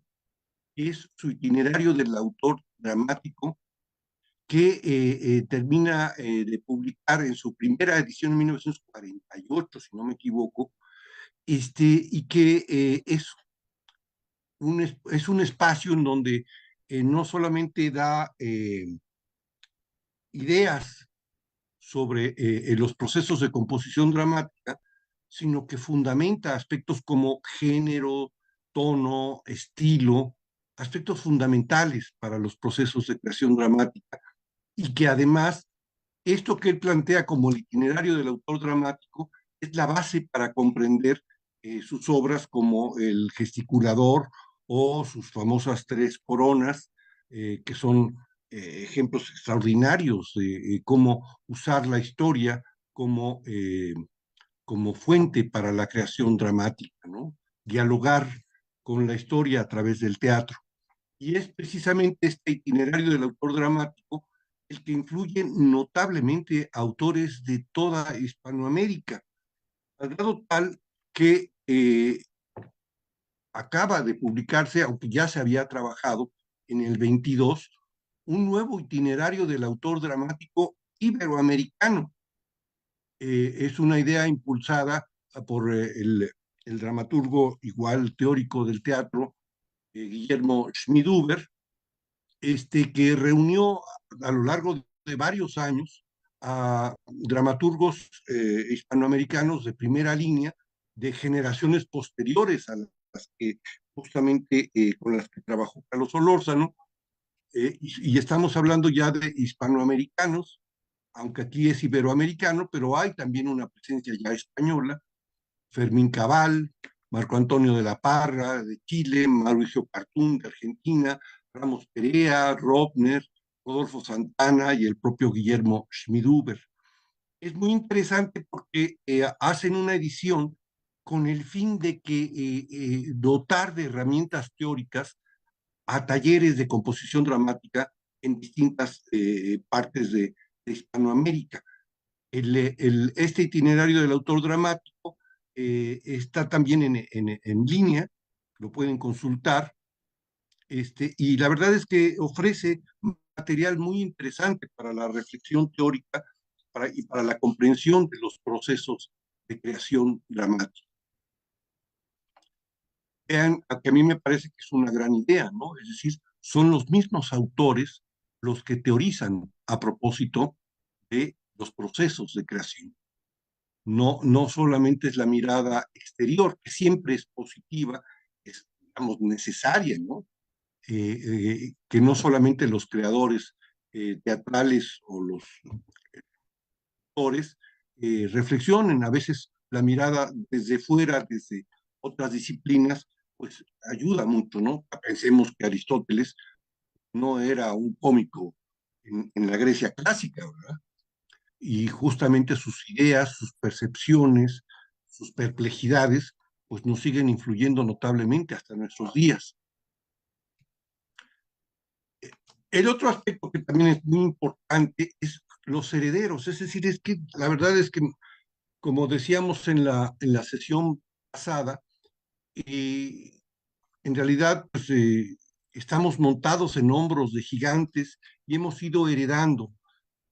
que es su itinerario del autor dramático, que termina de publicar en su primera edición en 1948, si no me equivoco, y que es un espacio en donde no solamente da ideas sobre los procesos de composición dramática, sino que fundamenta aspectos como género, tono, estilo, aspectos fundamentales para los procesos de creación dramática, y que además esto que él plantea como el itinerario del autor dramático es la base para comprender sus obras como El gesticulador o sus famosas Tres Coronas, que son ejemplos extraordinarios de cómo usar la historia como, como fuente para la creación dramática, ¿no? Dialogar con la historia a través del teatro. Y es precisamente este itinerario del autor dramático el que influye notablemente a autores de toda Hispanoamérica, al grado tal que acaba de publicarse, aunque ya se había trabajado en el 22, un nuevo itinerario del autor dramático iberoamericano. Es una idea impulsada por el dramaturgo igual teórico del teatro, Guillermo Schmidhuber, que reunió a lo largo de varios años a dramaturgos hispanoamericanos de primera línea, de generaciones posteriores a las que justamente con las que trabajó Carlos Solórzano, y estamos hablando ya de hispanoamericanos aunque aquí es iberoamericano, pero hay también una presencia ya española. Fermín Cabal, Marco Antonio de la Parra de Chile, Mauricio Cartún de Argentina, Ramos Perea, Robner, Rodolfo Santana y el propio Guillermo Schmiduber. Es muy interesante porque hacen una edición con el fin de que dotar de herramientas teóricas a talleres de composición dramática en distintas partes de Hispanoamérica. Este itinerario del autor dramático está también en línea, lo pueden consultar, y la verdad es que ofrece material muy interesante para la reflexión teórica y para la comprensión de los procesos de creación dramática. Vean, que a mí me parece que es una gran idea, ¿no? Es decir, son los mismos autores los que teorizan a propósito de los procesos de creación. No solamente es la mirada exterior, que siempre es positiva, es, digamos, necesaria, ¿no? Que no solamente los creadores teatrales o los autores reflexionen, a veces la mirada desde fuera, desde otras disciplinas, pues ayuda mucho, ¿no? Pensemos que Aristóteles no era un cómico en la Grecia clásica, ¿verdad? Y justamente sus ideas, sus percepciones, sus perplejidades, pues nos siguen influyendo notablemente hasta nuestros días. El otro aspecto que también es muy importante es los herederos, es decir, es que la verdad es que, como decíamos en la sesión pasada, en realidad pues, estamos montados en hombros de gigantes y hemos ido heredando,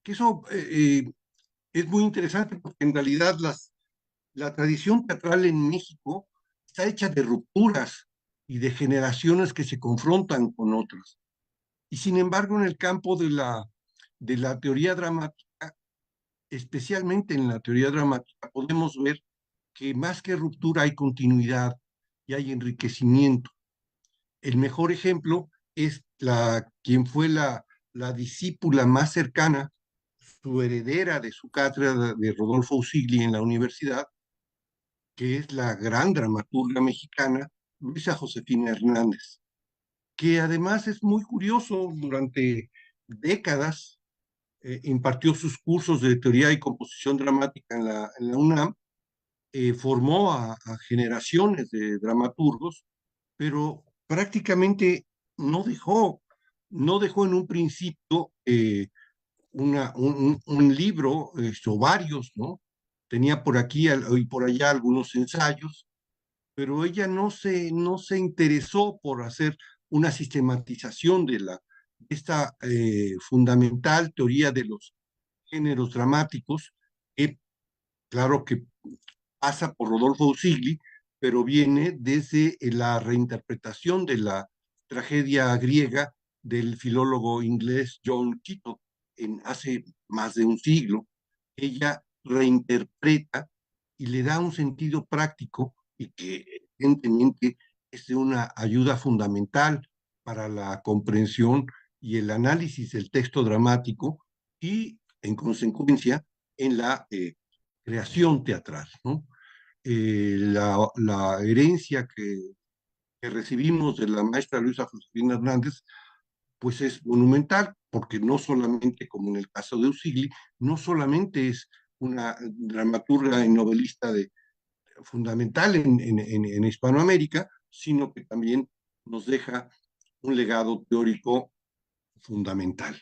que eso es muy interesante porque en realidad la tradición teatral en México está hecha de rupturas y de generaciones que se confrontan con otras. Y sin embargo, en el campo de la teoría dramática, especialmente en la teoría dramática, podemos ver que más que ruptura hay continuidad y hay enriquecimiento. El mejor ejemplo es quien fue la discípula más cercana, su heredera de su cátedra de Rodolfo Usigli en la universidad, que es la gran dramaturga mexicana Luisa Josefina Hernández, que además es muy curioso, durante décadas impartió sus cursos de teoría y composición dramática en la UNAM, formó a generaciones de dramaturgos, pero prácticamente no dejó, no dejó en un principio un libro, o varios, ¿no? Tenía por aquí y por allá algunos ensayos, pero ella no se interesó por hacer una sistematización de esta fundamental teoría de los géneros dramáticos, que claro que pasa por Rodolfo Usigli, pero viene desde la reinterpretación de la tragedia griega del filólogo inglés John Keaton hace más de un siglo. Ella reinterpreta y le da un sentido práctico y que evidentemente es de una ayuda fundamental para la comprensión y el análisis del texto dramático y, en consecuencia, en la creación teatral, ¿no? La herencia que recibimos de la maestra Luisa Josefina Hernández, pues es monumental, porque no solamente, como en el caso de Usigli, no solamente es una dramaturga y novelista fundamental en Hispanoamérica, sino que también nos deja un legado teórico fundamental.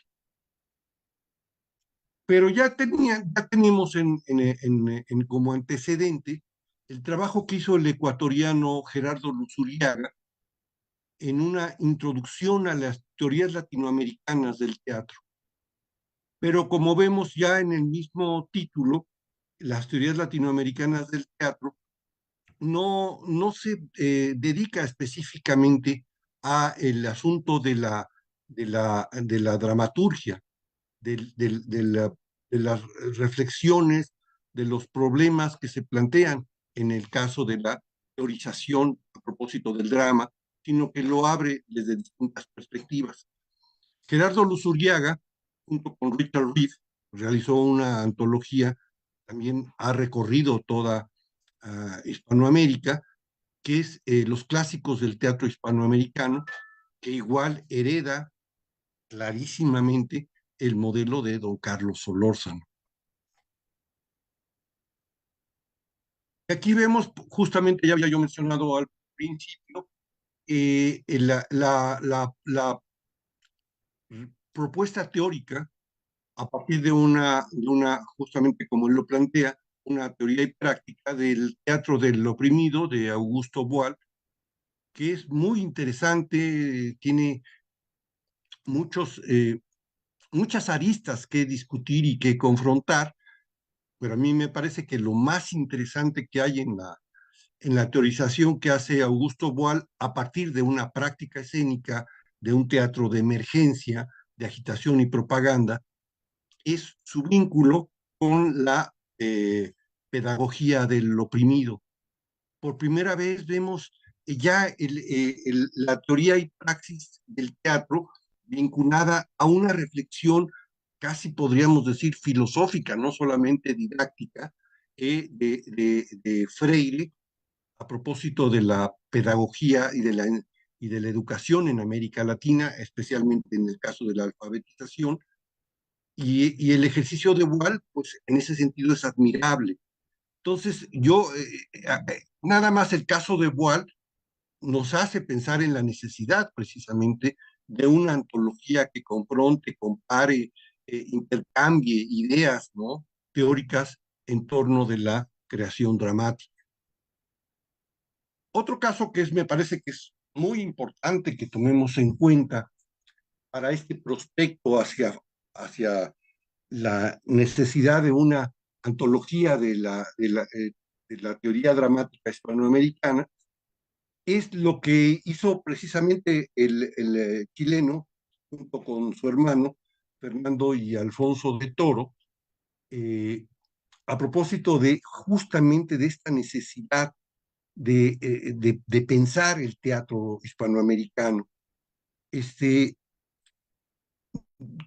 Pero ya tenemos como antecedente el trabajo que hizo el ecuatoriano Gerardo Luzuriaga en una introducción a las teorías latinoamericanas del teatro. Pero como vemos ya en el mismo título, las teorías latinoamericanas del teatro no se dedica específicamente a el asunto de la dramaturgia, de las reflexiones, de los problemas que se plantean en el caso de la teorización a propósito del drama, sino que lo abre desde distintas perspectivas. Gerardo Luzuriaga, junto con Richard Reed, realizó una antología, también ha recorrido toda Hispanoamérica, que es Los clásicos del teatro hispanoamericano, que igual hereda clarísimamente el modelo de don Carlos Solórzano. Aquí vemos, justamente ya había yo mencionado al principio, la propuesta teórica a partir de una, justamente como él lo plantea, una teoría y práctica del teatro del oprimido de Augusto Boal, que es muy interesante, tiene muchos, muchas aristas que discutir y que confrontar, pero a mí me parece que lo más interesante que hay en la teorización que hace Augusto Boal a partir de una práctica escénica de un teatro de emergencia, de agitación y propaganda, es su vínculo con la pedagogía del oprimido. Por primera vez vemos ya la teoría y praxis del teatro vinculada a una reflexión, casi podríamos decir filosófica, no solamente didáctica, de Freire, a propósito de la pedagogía y de la educación en América Latina, especialmente en el caso de la alfabetización, y el ejercicio de Boal, pues en ese sentido es admirable. Entonces, nada más el caso de Boal nos hace pensar en la necesidad precisamente de una antología que confronte, compare, intercambie ideas, ¿no?, teóricas en torno de la creación dramática. Otro caso me parece que es muy importante que tomemos en cuenta para este prospecto hacia la necesidad de una antología de la teoría dramática hispanoamericana, es lo que hizo precisamente el chileno, junto con su hermano Fernando y Alfonso de Toro, eh, a propósito de justamente de esta necesidad de pensar el teatro hispanoamericano.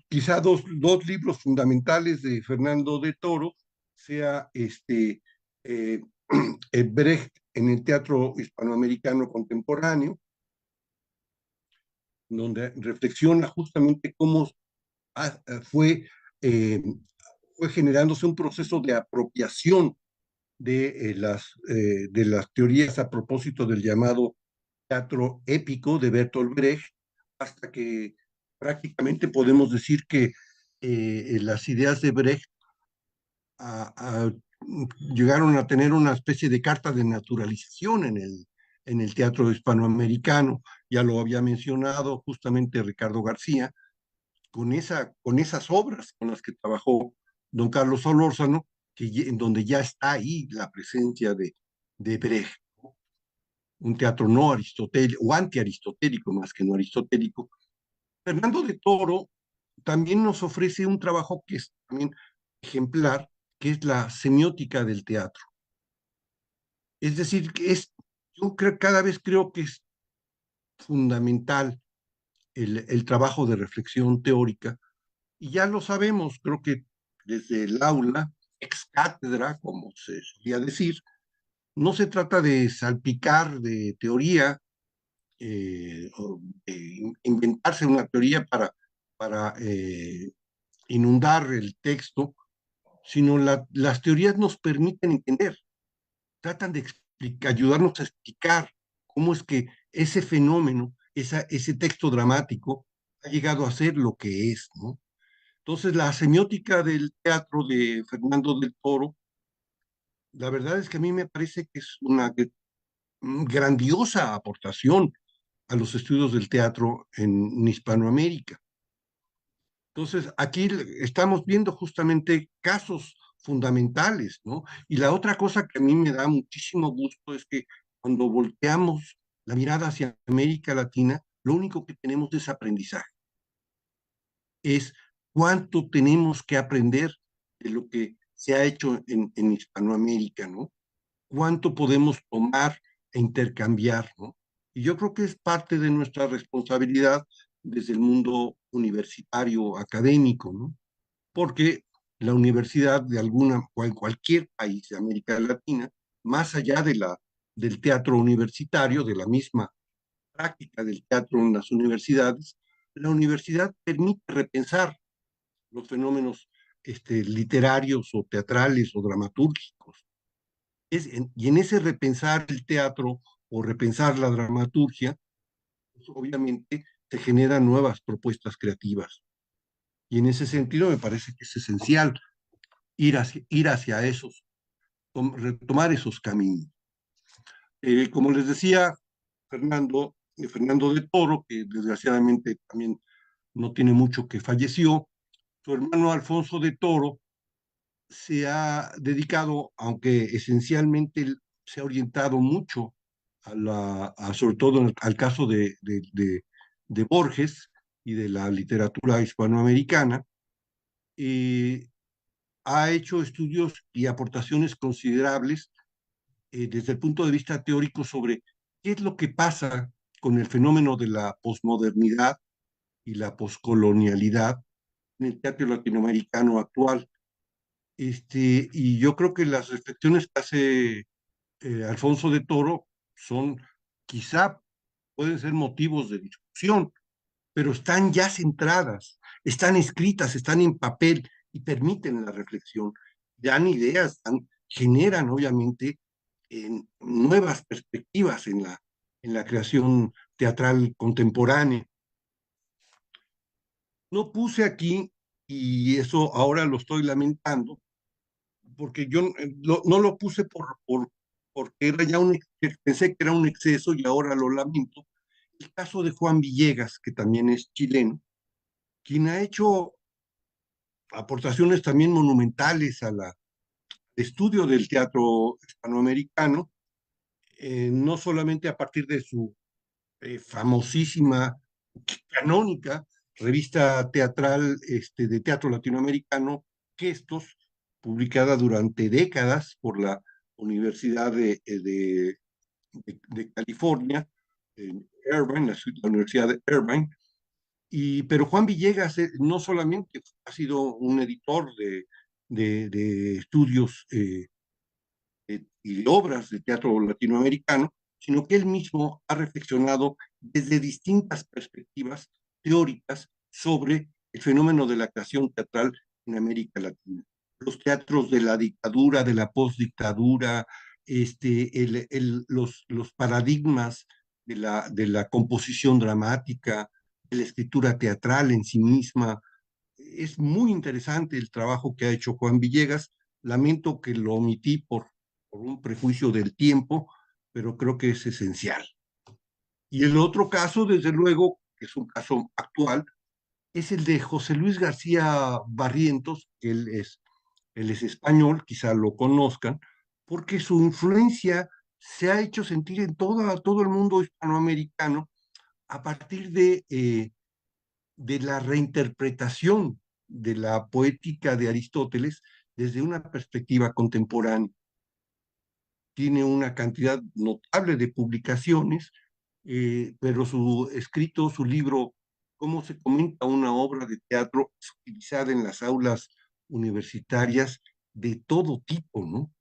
Quizá dos libros fundamentales de Fernando de Toro sea eh, Brecht en el teatro hispanoamericano contemporáneo, donde reflexiona justamente cómo fue, eh, fue generándose un proceso de apropiación de las teorías a propósito del llamado teatro épico de Bertolt Brecht, hasta que prácticamente podemos decir que las ideas de Brecht a- a- llegaron a tener una especie de carta de naturalización en el teatro hispanoamericano. Ya lo había mencionado justamente Ricardo García, con esas obras con las que trabajó don Carlos Solórzano, en donde ya está ahí la presencia de Brecht, ¿no? Un teatro no aristotélico, o anti-aristotélico más que no aristotélico. Fernando de Toro también nos ofrece un trabajo que es también ejemplar, que es la semiótica del teatro. Es decir, yo cada vez creo que es fundamental el trabajo de reflexión teórica, y ya lo sabemos, creo que desde el aula, ex cátedra, como se solía decir, no se trata de salpicar de teoría, o inventarse una teoría para inundar el texto, sino las teorías nos permiten entender, tratan de ayudarnos a explicar cómo es que ese fenómeno, ese texto dramático, ha llegado a ser lo que es, ¿no? Entonces, la semiótica del teatro de Fernando del Toro, la verdad es que a mí me parece que es una grandiosa aportación a los estudios del teatro en Hispanoamérica. Entonces, aquí estamos viendo justamente casos fundamentales, ¿no? Y la otra cosa que a mí me da muchísimo gusto es que cuando volteamos la mirada hacia América Latina, lo único que tenemos es aprendizaje. Es cuánto tenemos que aprender de lo que se ha hecho en Hispanoamérica, ¿no? Cuánto podemos tomar e intercambiar, ¿no? Y yo creo que es parte de nuestra responsabilidad desde el mundo universitario, académico, ¿no? Porque la universidad de cualquier país de América Latina, más allá del teatro universitario, de la misma práctica del teatro en las universidades, la universidad permite repensar los fenómenos literarios o teatrales o dramatúrgicos. Y en ese repensar el teatro o repensar la dramaturgia, pues, obviamente se generan nuevas propuestas creativas. Y en ese sentido me parece que es esencial ir hacia esos, retomar esos caminos. Como les decía, Fernando de Toro, que desgraciadamente también no tiene mucho que falleció, su hermano Alfonso de Toro se ha dedicado, aunque esencialmente se ha orientado mucho sobre todo al caso de Borges y de la literatura hispanoamericana, eh, ha hecho estudios y aportaciones considerables desde el punto de vista teórico sobre qué es lo que pasa con el fenómeno de la posmodernidad y la poscolonialidad en el teatro latinoamericano actual. Y yo creo que las reflexiones que hace Alfonso de Toro son, quizá pueden ser motivos de discusión, pero están ya centradas, están escritas, están en papel y permiten la reflexión, dan ideas, generan obviamente nuevas perspectivas en la creación teatral contemporánea. No puse aquí, y eso ahora lo estoy lamentando, porque yo no lo puse porque era ya pensé que era un exceso y ahora lo lamento. El caso de Juan Villegas, que también es chileno, quien ha hecho aportaciones también monumentales al estudio del teatro hispanoamericano, no solamente a partir de su famosísima, canónica revista teatral de teatro latinoamericano, Gestos, publicada durante décadas por la Universidad de California, en Irvine, la Universidad de Irvine. Pero Juan Villegas no solamente ha sido un editor de estudios y de obras de teatro latinoamericano, sino que él mismo ha reflexionado desde distintas perspectivas teóricas sobre el fenómeno de la creación teatral en América Latina. Los teatros de la dictadura, de la postdictadura, los paradigmas de la composición dramática, de la escritura teatral en sí misma. Es muy interesante el trabajo que ha hecho Juan Villegas. Lamento que lo omití por un prejuicio del tiempo, pero creo que es esencial. Y el otro caso, desde luego, que es un caso actual, es el de José Luis García Barrientos, que él es español, quizá lo conozcan, porque su influencia se ha hecho sentir en todo el mundo hispanoamericano a partir de la reinterpretación de la poética de Aristóteles desde una perspectiva contemporánea. Tiene una cantidad notable de publicaciones, pero su escrito, su libro, Cómo se comenta una obra de teatro, es utilizada en las aulas universitarias de todo tipo, ¿no?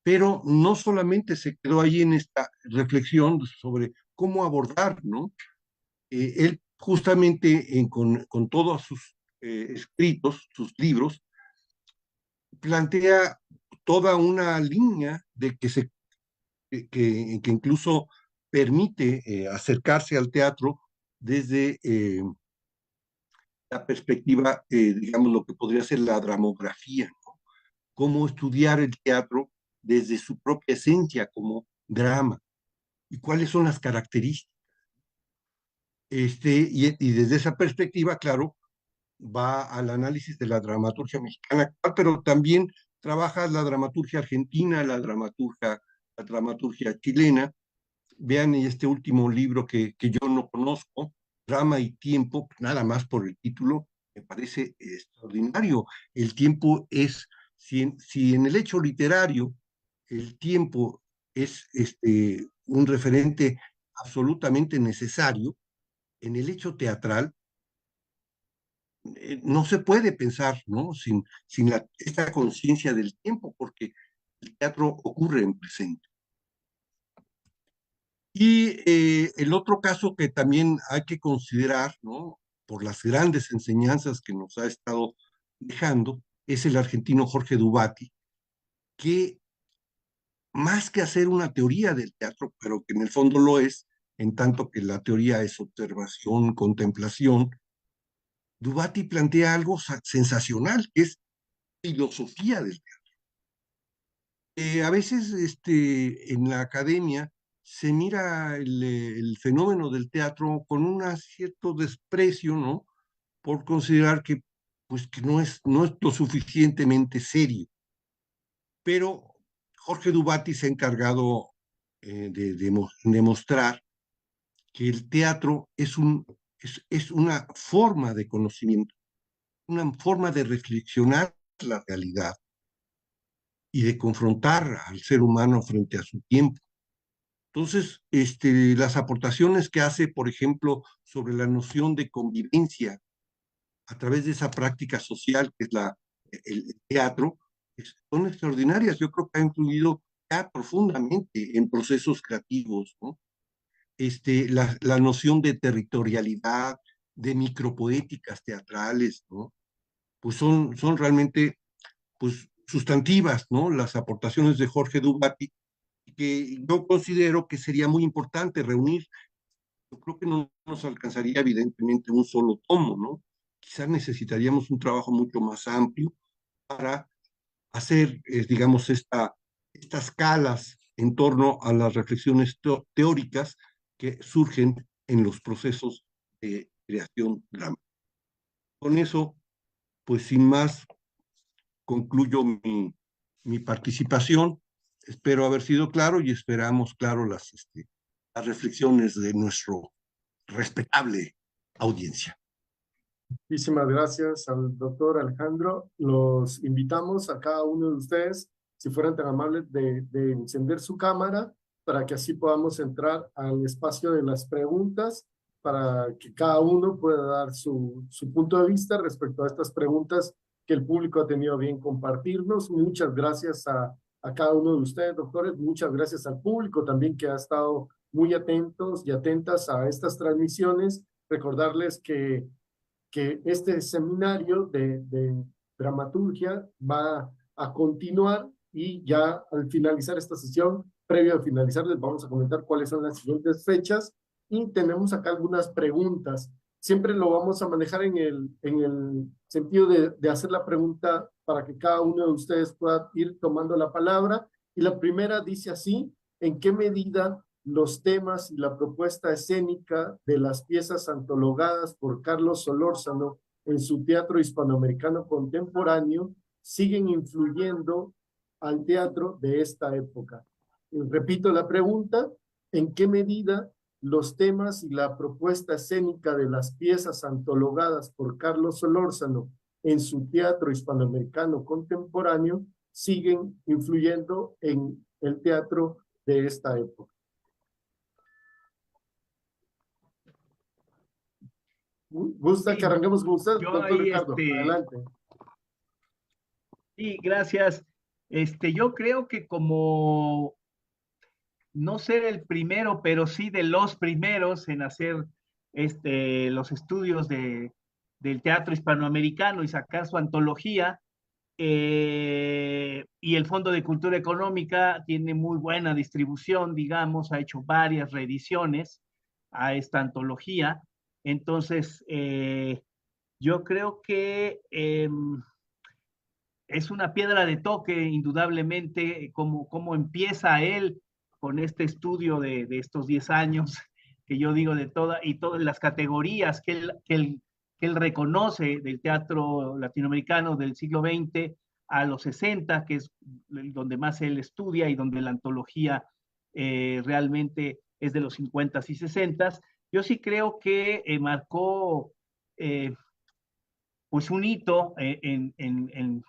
Pero no solamente se quedó ahí en esta reflexión sobre cómo abordar, ¿no? Él justamente con todos sus escritos, sus libros, plantea toda una línea de que incluso permite acercarse al teatro desde la perspectiva, digamos, lo que podría ser la dramografía, ¿no? Cómo estudiar el teatro desde su propia esencia como drama y cuáles son las características. Y desde esa perspectiva, claro, va al análisis de la dramaturgia mexicana actual, pero también trabaja la dramaturgia argentina, la dramaturgia chilena. Vean este último libro que yo no conozco, Drama y Tiempo, nada más por el título, me parece extraordinario. El tiempo es, si en el hecho literario el tiempo es un referente absolutamente necesario, en el hecho teatral no se puede pensar, ¿no? Sin esta conciencia del tiempo, porque el teatro ocurre en presente. Y el otro caso que también hay que considerar, ¿no? Por las grandes enseñanzas que nos ha estado dejando, es el argentino Jorge Dubati, que más que hacer una teoría del teatro, pero que en el fondo lo es, en tanto que la teoría es observación, contemplación, Dubati plantea algo sensacional, que es filosofía del teatro. A veces en la academia se mira el fenómeno del teatro con un cierto desprecio, ¿no? Por considerar que, pues, que no es lo suficientemente serio. Pero Jorge Dubati se ha encargado de demostrar que el teatro es una forma de conocimiento, una forma de reflexionar la realidad y de confrontar al ser humano frente a su tiempo. Entonces, las aportaciones que hace, por ejemplo, sobre la noción de convivencia a través de esa práctica social que es el teatro, son extraordinarias. Yo creo que ha influido ya profundamente en procesos creativos, ¿no? La noción de territorialidad, de micropoéticas teatrales, ¿no? Pues son realmente, pues, sustantivas, ¿no? Las aportaciones de Jorge Dubati, que yo considero que sería muy importante reunir. Yo creo que no nos alcanzaría evidentemente un solo tomo, ¿no? Quizás necesitaríamos un trabajo mucho más amplio para hacer, digamos, estas escalas en torno a las reflexiones teóricas que surgen en los procesos de creación dramática. Con eso, pues sin más, concluyo mi participación. Espero haber sido claro y esperamos, claro, las reflexiones de nuestro respetable audiencia. Muchísimas gracias al doctor Alejandro. Los invitamos a cada uno de ustedes, si fueran tan amables, de encender su cámara para que así podamos entrar al espacio de las preguntas, para que cada uno pueda dar su punto de vista respecto a estas preguntas que el público ha tenido bien compartirnos. Muchas gracias a cada uno de ustedes, doctores. Muchas gracias al público también que ha estado muy atentos y atentas a estas transmisiones. Recordarles que este seminario de dramaturgia va a continuar y ya al finalizar esta sesión, previo a finalizar, les vamos a comentar cuáles son las siguientes fechas y tenemos acá algunas preguntas. Siempre lo vamos a manejar en el sentido de hacer la pregunta para que cada uno de ustedes pueda ir tomando la palabra. Y la primera dice así: ¿en qué medida los temas y la propuesta escénica de las piezas antologadas por Carlos Solórzano en su teatro hispanoamericano contemporáneo siguen influyendo al teatro de esta época? Y repito la pregunta: ¿en qué medida los temas y la propuesta escénica de las piezas antologadas por Carlos Solórzano en su teatro hispanoamericano contemporáneo siguen influyendo en el teatro de esta época? ¿Gusta que arranquemos con usted, Yo doctor ahí, Ricardo? Adelante. sí, gracias. Yo creo que como no ser el primero, pero sí de los primeros en hacer los estudios del teatro hispanoamericano y sacar su antología, y el Fondo de Cultura Económica tiene muy buena distribución, digamos, ha hecho varias reediciones a esta antología. Entonces, yo creo que es una piedra de toque, indudablemente, cómo empieza él con este estudio de estos 10 años, que yo digo de todas las categorías que él reconoce del teatro latinoamericano del siglo XX a los 60, que es donde más él estudia y donde la antología realmente es de los 50 y 60. Yo sí creo que marcó pues un hito en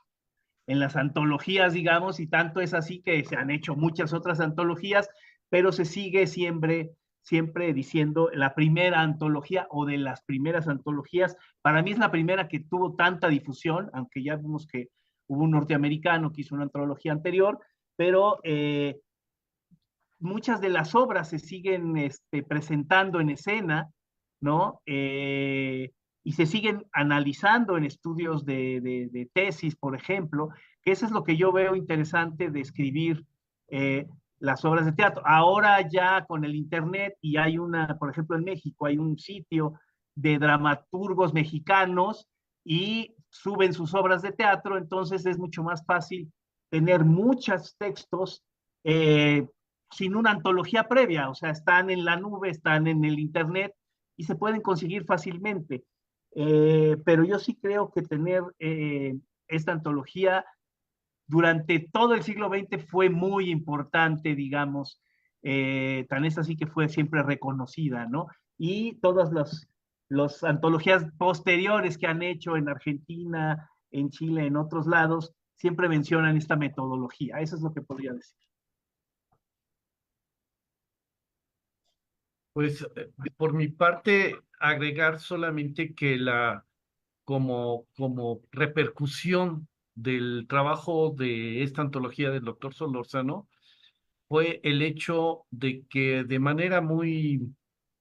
las antologías, digamos, y tanto es así que se han hecho muchas otras antologías, pero se sigue siempre siempre diciendo la primera antología o de las primeras antologías. Para mí es la primera que tuvo tanta difusión, aunque ya vimos que hubo un norteamericano que hizo una antología anterior, pero muchas de las obras se siguen presentando en escena, ¿no? Y se siguen analizando en estudios de tesis, por ejemplo, que eso es lo que yo veo interesante de escribir las obras de teatro. Ahora ya con el Internet y hay una, por ejemplo, en México hay un sitio de dramaturgos mexicanos y suben sus obras de teatro, entonces es mucho más fácil tener muchos textos sin una antología previa, o sea, están en la nube, están en el Internet y se pueden conseguir fácilmente. Pero yo sí creo que tener esta antología durante todo el siglo XX fue muy importante, digamos, tan es así que fue siempre reconocida, ¿no? Y todas las antologías posteriores que han hecho en Argentina, en Chile, en otros lados, siempre mencionan esta metodología. Eso es lo que podría decir. Pues por mi parte, agregar solamente que como repercusión del trabajo de esta antología del doctor Solórzano fue el hecho de que de manera muy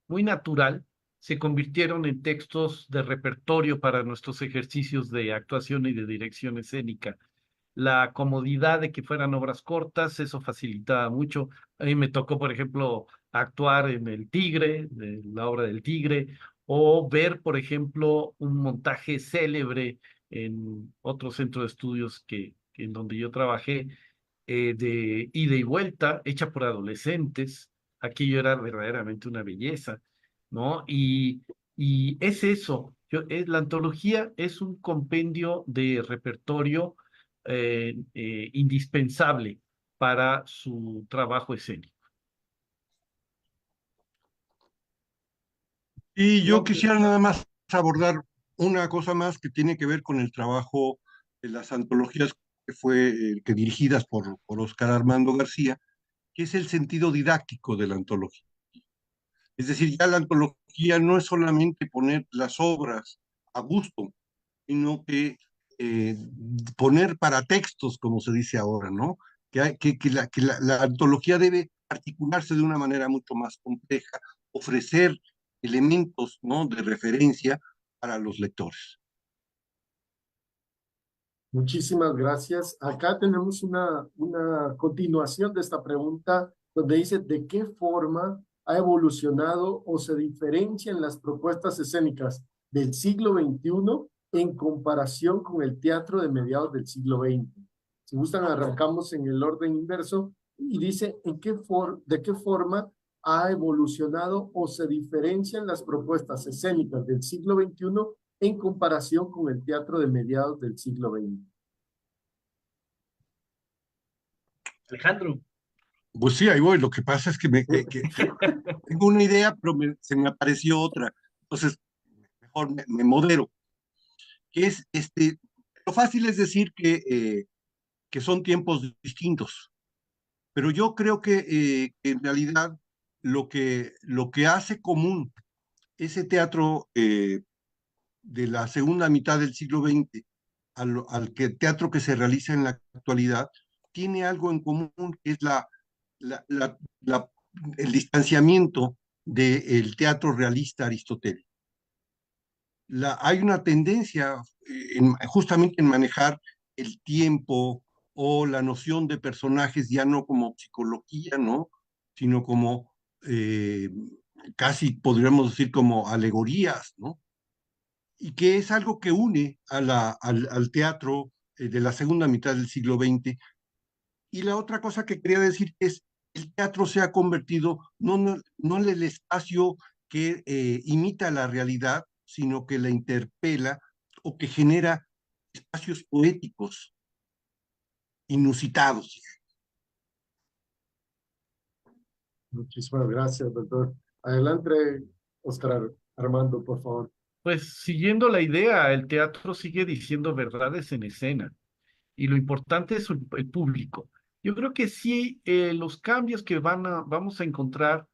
natural se convirtieron en textos de repertorio para nuestros ejercicios de actuación y de dirección escénica. La comodidad de que fueran obras cortas, eso facilitaba mucho. A mí me tocó, por ejemplo, actuar en El Tigre, de la obra del Tigre, o ver, por ejemplo, un montaje célebre en otro centro de estudios en donde yo trabajé, de ida y vuelta, hecha por adolescentes. Aquello era verdaderamente una belleza, ¿no? Y es eso. La antología es un compendio de repertorio indispensable para su trabajo escénico. Y yo No, pues, quisiera nada más abordar una cosa más que tiene que ver con el trabajo de las antologías que dirigidas por Óscar Armando García, que es el sentido didáctico de la antología. Es decir, ya la antología no es solamente poner las obras a gusto, sino que eh, poner para textos, como se dice ahora, ¿no? La antología debe articularse de una manera mucho más compleja, ofrecer elementos, ¿no?, de referencia para los lectores. muchísimas gracias. Acá tenemos una continuación de esta pregunta donde dice, ¿de qué forma ha evolucionado o se diferencian las propuestas escénicas del siglo XXI en comparación con el teatro de mediados del siglo XX? Si gustan, arrancamos en el orden inverso y dice, ¿de qué forma ha evolucionado o se diferencian las propuestas escénicas del siglo XXI en comparación con el teatro de mediados del siglo XX? Alejandro. Pues sí, ahí voy. Lo que pasa es que, tengo una idea, pero se me apareció otra. Entonces, mejor me modero. Que es, lo fácil es decir que son tiempos distintos, pero yo creo que en realidad lo que hace común ese teatro de la segunda mitad del siglo XX teatro que se realiza en la actualidad, tiene algo en común, que es la, la- la- el distanciamiento del teatro realista aristotélico. Hay una tendencia justamente en manejar el tiempo o la noción de personajes ya no como psicología, ¿no? Sino como eh, casi podríamos decir como alegorías, ¿no? Y que es algo que une al teatro de la segunda mitad del siglo XX. Y la otra cosa que quería decir es, el teatro se ha convertido no en el espacio que imita la realidad, sino que la interpela o que genera espacios poéticos inusitados. Muchísimas gracias, doctor. Adelante, Oscar Armando, por favor. Pues siguiendo la idea, el teatro sigue diciendo verdades en escena y lo importante es el público. Yo creo que sí, los cambios que vamos a encontrar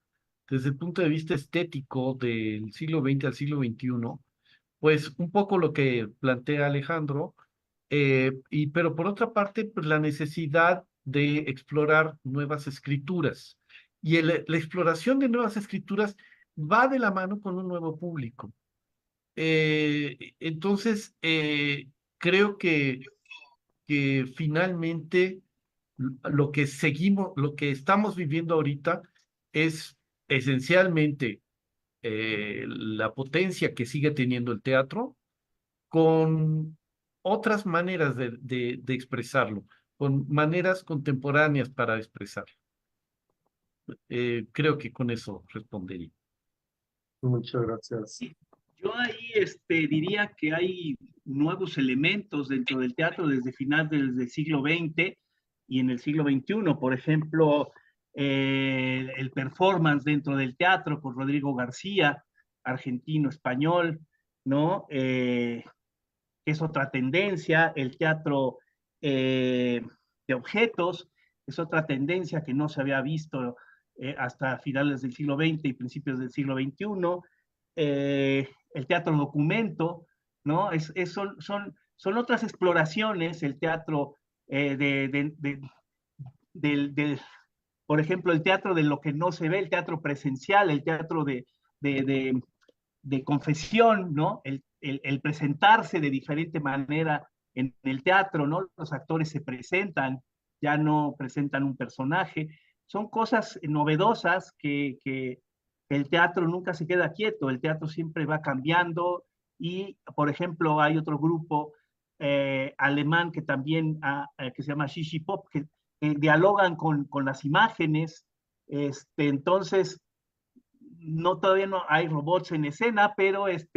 desde el punto de vista estético del siglo XX al siglo XXI, pues un poco lo que plantea Alejandro, pero por otra parte, pues la necesidad de explorar nuevas escrituras. Y la exploración de nuevas escrituras va de la mano con un nuevo público. Entonces, creo que finalmente lo que seguimos, lo que estamos viviendo ahorita es esencialmente la potencia que sigue teniendo el teatro con otras maneras de expresarlo, con maneras contemporáneas para expresarlo. Creo que con eso respondería. Muchas gracias. Yo ahí diría que hay nuevos elementos dentro del teatro desde final del siglo XX y en el siglo XXI. Por ejemplo, el performance dentro del teatro con Rodrigo García, argentino-español, ¿no? Es otra tendencia. El teatro de objetos es otra tendencia que no se había visto hasta finales del siglo XX y principios del siglo XXI. El teatro documento, ¿no? Son otras exploraciones, el teatro del, por ejemplo, el teatro de lo que no se ve, el teatro presencial, el teatro de, de, de confesión, ¿no? El presentarse de diferente manera en el teatro, ¿no? Los actores se presentan, ya no presentan un personaje. Son cosas novedosas que el teatro nunca se queda quieto, el teatro siempre va cambiando y, por ejemplo, hay otro grupo alemán que también que se llama Shishi Pop, que dialogan con las imágenes, entonces no, todavía no hay robots en escena, pero es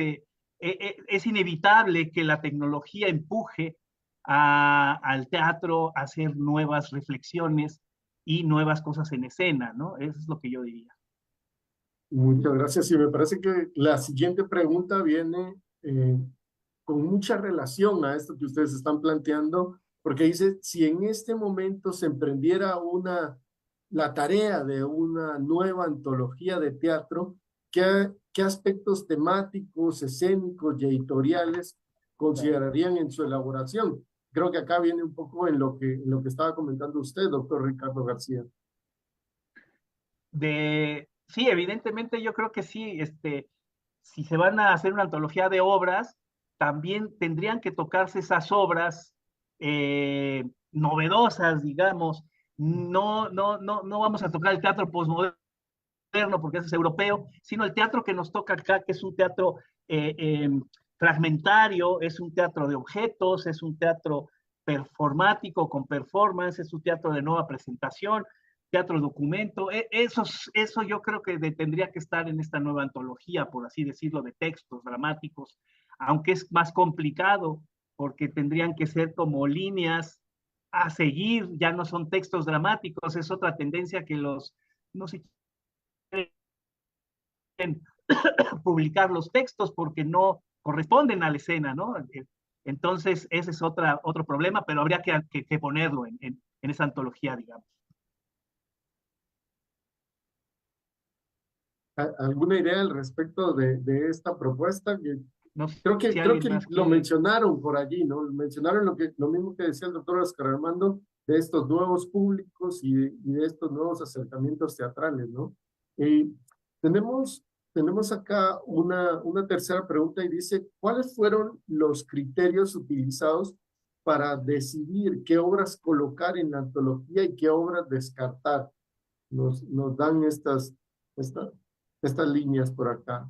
inevitable que la tecnología empuje al teatro a hacer nuevas reflexiones y nuevas cosas en escena, ¿no? Eso es lo que yo diría. Muchas gracias. Y me parece que la siguiente pregunta viene con mucha relación a esto que ustedes están planteando, porque dice, si en este momento se emprendiera la tarea de una nueva antología de teatro, ¿qué aspectos temáticos, escénicos y editoriales considerarían en su elaboración? Creo que acá viene un poco en lo que estaba comentando usted, doctor Ricardo García. Sí, evidentemente yo creo que sí, si se van a hacer una antología de obras, también tendrían que tocarse esas obras novedosas, digamos. No vamos a tocar el teatro postmoderno porque ese es europeo, sino el teatro que nos toca acá, que es un teatro fragmentario, es un teatro de objetos, es un teatro performático con performance, es un teatro de nueva presentación, teatro documento. Eso yo creo que tendría que estar en esta nueva antología, por así decirlo, de textos dramáticos, aunque es más complicado porque tendrían que ser como líneas a seguir, ya no son textos dramáticos, es otra tendencia que no sé, publicar los textos porque no corresponden a la escena, ¿no? Entonces, ese es otro problema, pero habría que ponerlo en esa antología, digamos. ¿Alguna idea al respecto de esta propuesta? No sé si Creo alguien que más lo quiere. mencionaron por allí, ¿no? Mencionaron lo mismo que decía el doctor Oscar Armando, de estos nuevos públicos y de estos nuevos acercamientos teatrales, ¿no? Y tenemos, tenemos acá una tercera pregunta y dice, ¿cuáles fueron los criterios utilizados para decidir qué obras colocar en la antología y qué obras descartar? Nos dan estas líneas por acá.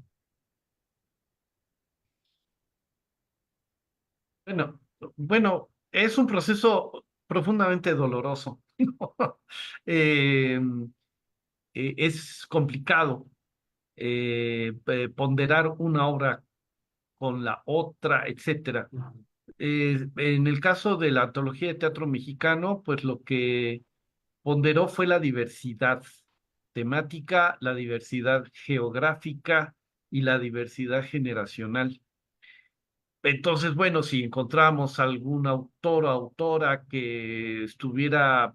Bueno, es un proceso profundamente doloroso. Eh, es complicado ponderar una obra con la otra, etcétera. En el caso de la antología de teatro mexicano, pues lo que ponderó fue la diversidad temática, la diversidad geográfica y la diversidad generacional. Entonces, bueno, si encontramos algún autor o autora que estuviera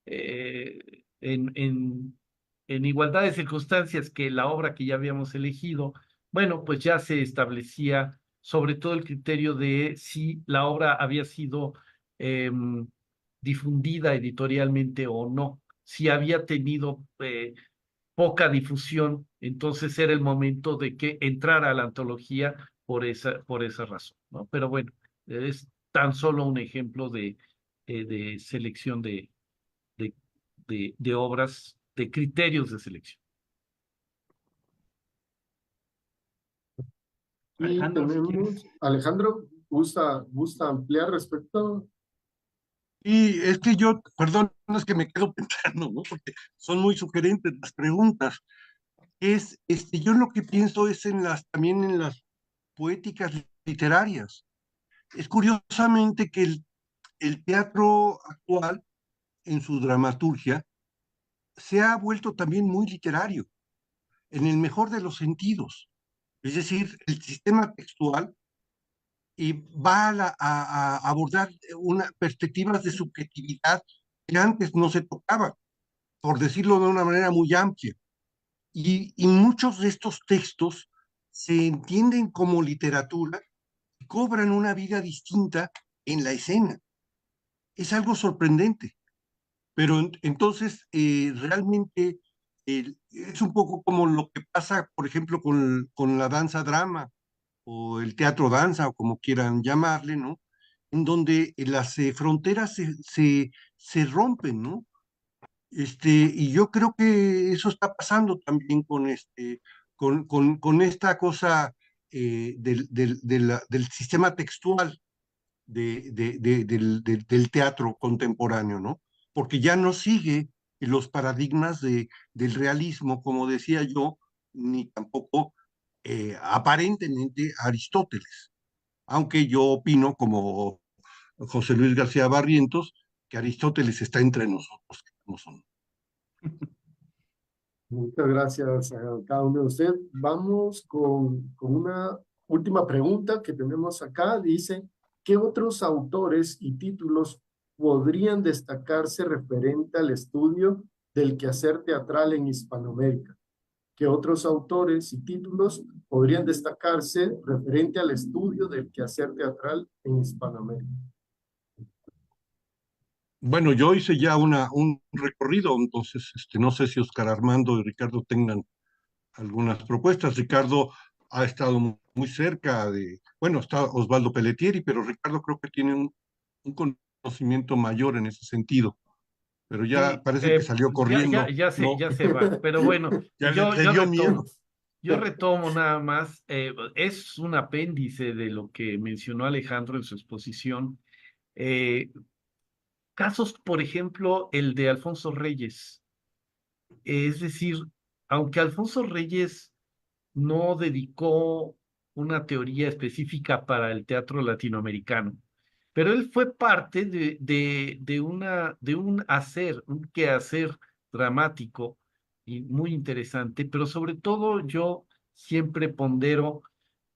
eh, en, en, en igualdad de circunstancias que la obra que ya habíamos elegido, bueno, pues ya se establecía sobre todo el criterio de si la obra había sido difundida editorialmente o no, si había tenido poca difusión, entonces era el momento de que entrara a la antología por esa razón, ¿no? Pero bueno, es tan solo un ejemplo de selección de, de obras, de criterios de selección. Y Alejandro, si quieres. tenemos, Alejandro, gusta ampliar respecto? Y es que yo, perdón, es que me quedo pensando, ¿no? Porque son muy sugerentes las preguntas. Yo lo que pienso es también en las poéticas literarias. Es curiosamente que el teatro actual, en su dramaturgia, se ha vuelto también muy literario, en el mejor de los sentidos. Es decir, el sistema textual y va a abordar perspectivas de subjetividad que antes no se tocaban, por decirlo de una manera muy amplia. Y muchos de estos textos se entienden como literatura y cobran una vida distinta en la escena. Es algo sorprendente, pero entonces realmente es un poco como lo que pasa, por ejemplo, con la danza drama o el teatro danza o como quieran llamarle, ¿no? En donde las fronteras se rompen, ¿no? Y yo creo que eso está pasando también con esta cosa del sistema textual del teatro contemporáneo, ¿no? Porque ya no sigue los paradigmas del realismo, como decía yo, ni tampoco aparentemente Aristóteles, aunque yo opino, como José Luis García Barrientos, que Aristóteles está entre nosotros, que no son. Muchas gracias a cada uno de ustedes. Vamos con una última pregunta que tenemos acá. Dice, ¿qué otros autores y títulos podrían destacarse referente al estudio del quehacer teatral en Hispanoamérica? ¿Qué otros autores y títulos podrían destacarse referente al estudio del quehacer teatral en Hispanoamérica? Bueno, yo hice ya un recorrido, entonces no sé si Oscar Armando y Ricardo tengan algunas propuestas. Ricardo ha estado muy cerca bueno, está Osvaldo Pelletieri, pero Ricardo creo que tiene un conocimiento mayor en ese sentido, pero ya Sí, parece que salió corriendo, ¿no? ya se va, pero bueno, Ya le dio miedo. yo retomo nada más, es un apéndice de lo que mencionó Alejandro en su exposición. Eh, Casos, por ejemplo, el de Alfonso Reyes. Es decir, aunque Alfonso Reyes no dedicó una teoría específica para el teatro latinoamericano, pero él fue parte de un hacer, un quehacer dramático y muy interesante, pero sobre todo yo siempre pondero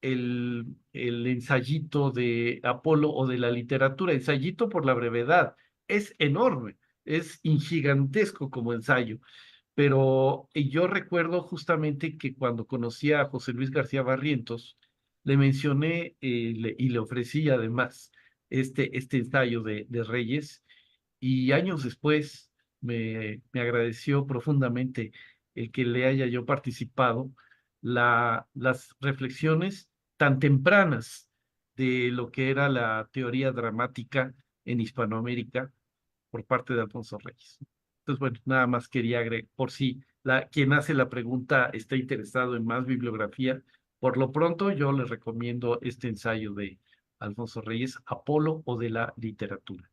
el ensayito de Apolo o de la literatura, ensayito por la brevedad, es enorme, es ingigantesco como ensayo. Pero yo recuerdo justamente que cuando conocí a José Luis García Barrientos, le mencioné y le ofrecí además este ensayo de Reyes, y años después me agradeció profundamente el que le haya yo participado las reflexiones tan tempranas de lo que era la teoría dramática en Hispanoamérica por parte de Alfonso Reyes. Entonces, bueno, nada más quería agregar, por si quien hace la pregunta está interesado en más bibliografía, por lo pronto yo les recomiendo este ensayo de Alfonso Reyes, Apolo o de la literatura.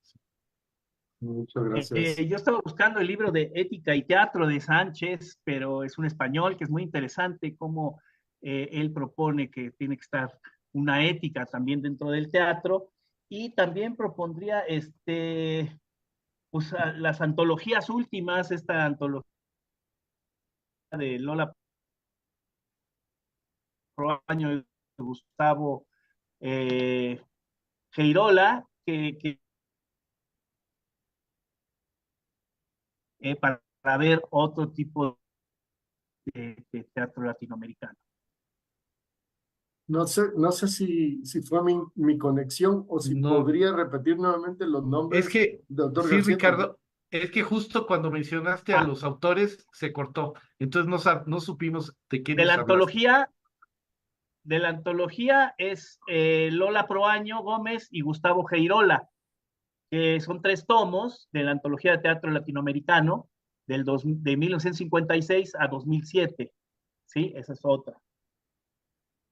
Muchas gracias. Yo estaba buscando el libro de Ética y Teatro de Sánchez, pero es un español que es muy interesante, cómo él propone que tiene que estar una ética también dentro del teatro, y también propondría pues, las antologías últimas, esta antología de Lola Proaño de Gustavo Geirola, para ver otro tipo de teatro latinoamericano. No sé si fue mi conexión o si No, podría repetir nuevamente los es nombres, que, doctor sí, García, porque Ricardo, es que justo cuando mencionaste a Ah, los autores se cortó, entonces no supimos de quién de la nos hablaste. antología, de la antología es Lola Proaño Gómez y Gustavo Geirola, que son 3 tomos de la antología de teatro latinoamericano de 1956 a 2007. ¿Sí? Esa es otra.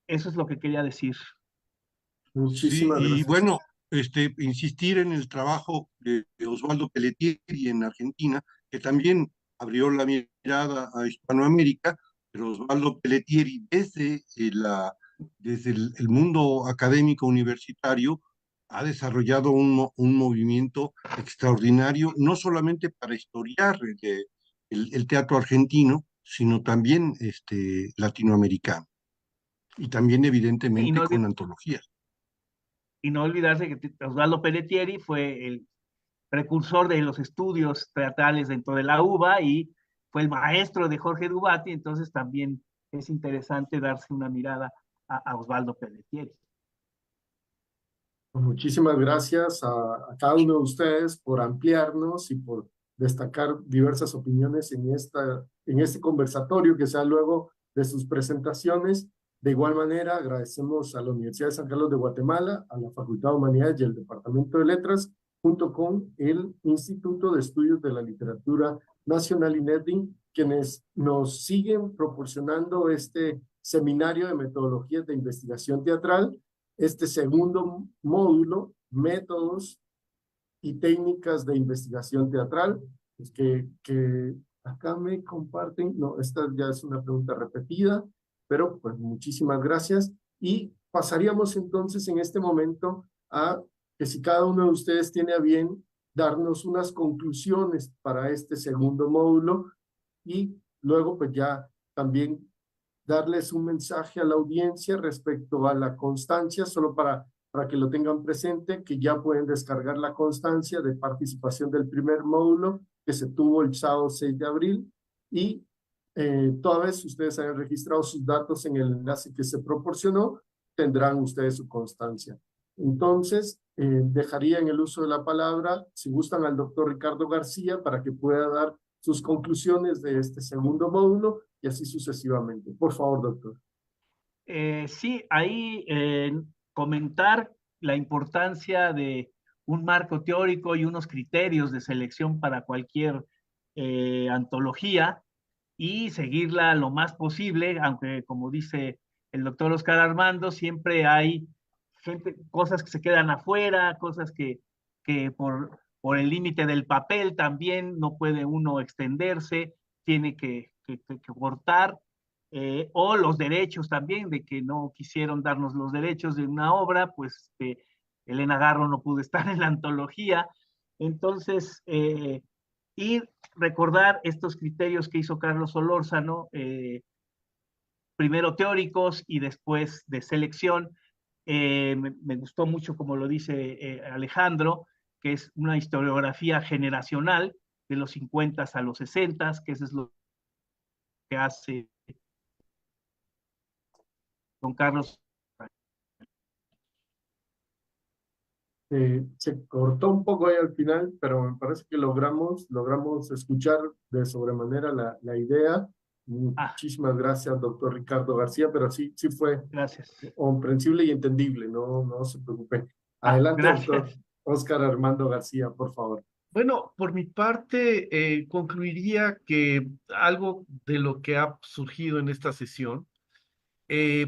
Eso es lo que quería decir. Sí, muchísimas y gracias. bueno, insistir en el trabajo de Osvaldo Pelletieri en Argentina, que también abrió la mirada a Hispanoamérica, pero Osvaldo Pelletieri desde el mundo académico universitario ha desarrollado un movimiento extraordinario, no solamente para historiar el teatro argentino, sino también latinoamericano, y también Y evidentemente no, con antologías. y no olvidarse que Osvaldo Pelletieri fue el precursor de los estudios teatrales dentro de la UBA y fue el maestro de Jorge Dubati, entonces también es interesante darse una mirada a Osvaldo Pelletieri. Muchísimas gracias a cada uno de ustedes por ampliarnos y por destacar diversas opiniones en este conversatorio que sea luego de sus presentaciones. De igual manera, agradecemos a la Universidad de San Carlos de Guatemala, a la Facultad de Humanidades y el Departamento de Letras, junto con el Instituto de Estudios de la Literatura Nacional INEDIN, quienes nos siguen proporcionando este seminario de metodologías de investigación teatral, este segundo módulo, métodos y técnicas de investigación teatral, pues que acá me comparten, no, esta ya es una pregunta repetida, pero pues muchísimas gracias. Y pasaríamos entonces en este momento a que si cada uno de ustedes tiene a bien darnos unas conclusiones para este segundo módulo y luego pues ya también darles un mensaje a la audiencia respecto a la constancia, solo para que lo tengan presente, que ya pueden descargar la constancia de participación del primer módulo que se tuvo el sábado 6 de abril y toda vez ustedes hayan registrado sus datos en el enlace que se proporcionó, tendrán ustedes su constancia. Entonces, dejaría en el uso de la palabra, si gustan, al doctor Ricardo García para que pueda dar sus conclusiones de este segundo módulo y así sucesivamente. Por favor, doctor. Sí, ahí comentar la importancia de un marco teórico y unos criterios de selección para cualquier antología y seguirla lo más posible, aunque como dice el doctor Oscar Armando, siempre hay cosas que se quedan afuera, cosas que por el límite del papel también no puede uno extenderse, tiene que cortar, o los derechos también, de que no quisieron darnos los derechos de una obra, pues Elena Garro no pudo estar en la antología. Entonces, y recordar estos criterios que hizo Carlos Solórzano, primero teóricos y después de selección. Me gustó mucho, como lo dice Alejandro, que es una historiografía generacional de los 50 a los 60, que eso es lo que hace don Carlos. Se cortó un poco ahí al final, pero me parece que logramos escuchar de sobremanera la idea. Ah, Muchísimas gracias, doctor Ricardo García, pero sí fue gracias. comprensible y entendible, no se preocupe. Ah, Adelante, doctor gracias. Oscar Armando García, por favor. Bueno, por mi parte, concluiría que algo de lo que ha surgido en esta sesión,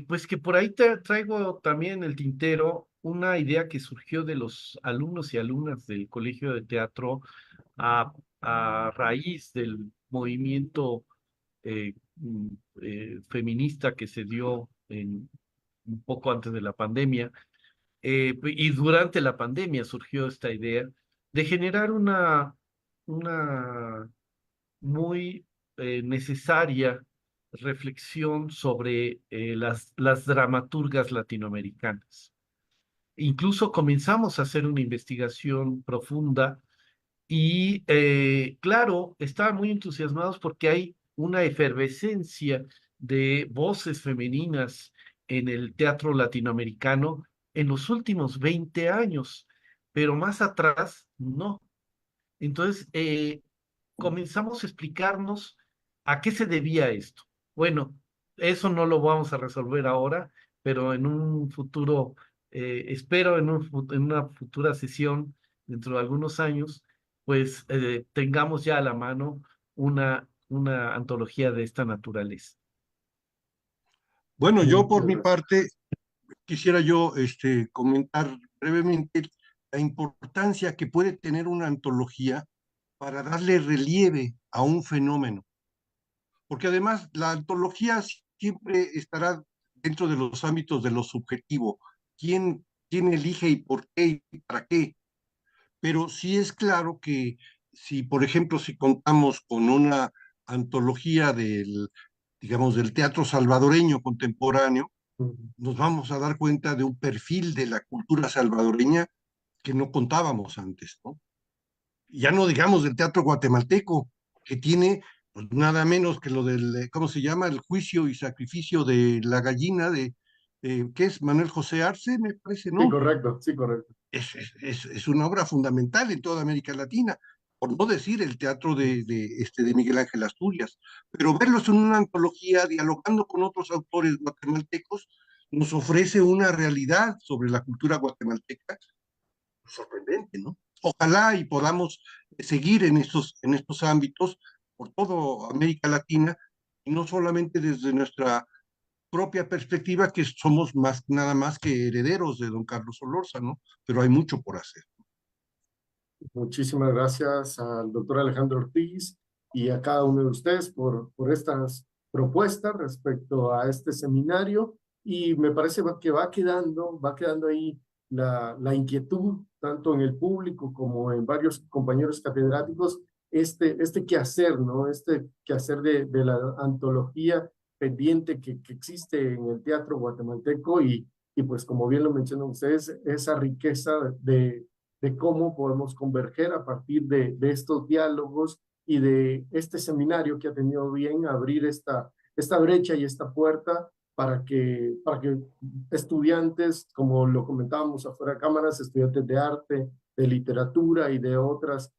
pues que por ahí traigo también en el tintero una idea que surgió de los alumnos y alumnas del Colegio de Teatro a, a raíz del movimiento eh, mm, feminista que se dio un poco antes de la pandemia. Y durante la pandemia surgió esta idea de generar una muy necesaria reflexión sobre las dramaturgas latinoamericanas. Incluso comenzamos a hacer una investigación profunda y, claro, estaban muy entusiasmados porque hay una efervescencia de voces femeninas en el teatro latinoamericano en los últimos 20 años, pero más atrás no. Entonces, comenzamos a explicarnos a qué se debía esto. Bueno, eso no lo vamos a resolver ahora, pero en un futuro, espero en una futura sesión, dentro de algunos años, pues tengamos ya a la mano una antología de esta naturaleza. Bueno, yo por Muchas mi gracias. parte quisiera yo comentar brevemente la importancia que puede tener una antología para darle relieve a un fenómeno, porque además la antología siempre estará dentro de los ámbitos de lo subjetivo. ¿Quién elige y por qué y para qué? Pero sí es claro que si, por ejemplo, si contamos con una antología digamos, del teatro salvadoreño contemporáneo, nos vamos a dar cuenta de un perfil de la cultura salvadoreña que no contábamos antes, ¿no? Ya no digamos del teatro guatemalteco, que tiene pues, nada menos que lo del, ¿cómo se llama? El juicio y sacrificio de la gallina ¿qué es? Manuel José Arce, me parece, Sí, ¿no? correcto, sí, correcto. Es una obra fundamental en toda América Latina, por no decir el teatro de Miguel Ángel Asturias, pero verlos en una antología, dialogando con otros autores guatemaltecos, nos ofrece una realidad sobre la cultura guatemalteca sorprendente, ¿no? Ojalá y podamos seguir en estos ámbitos por toda América Latina, y no solamente desde nuestra propia perspectiva, que somos nada más que herederos de don Carlos Solórzano, pero hay mucho por hacer. Muchísimas gracias al doctor Alejandro Ortiz y a cada uno de ustedes por estas propuestas respecto a este seminario. Y me parece que va quedando ahí la inquietud, tanto en el público como en varios compañeros catedráticos, este quehacer, ¿no? Este quehacer de la antología pendiente que existe en el teatro guatemalteco y pues como bien lo mencionan ustedes, esa riqueza de cómo podemos converger a partir de estos diálogos y de este seminario que ha tenido bien abrir esta brecha y esta puerta para que estudiantes, como lo comentábamos afuera de cámaras, estudiantes de arte, de literatura y de otras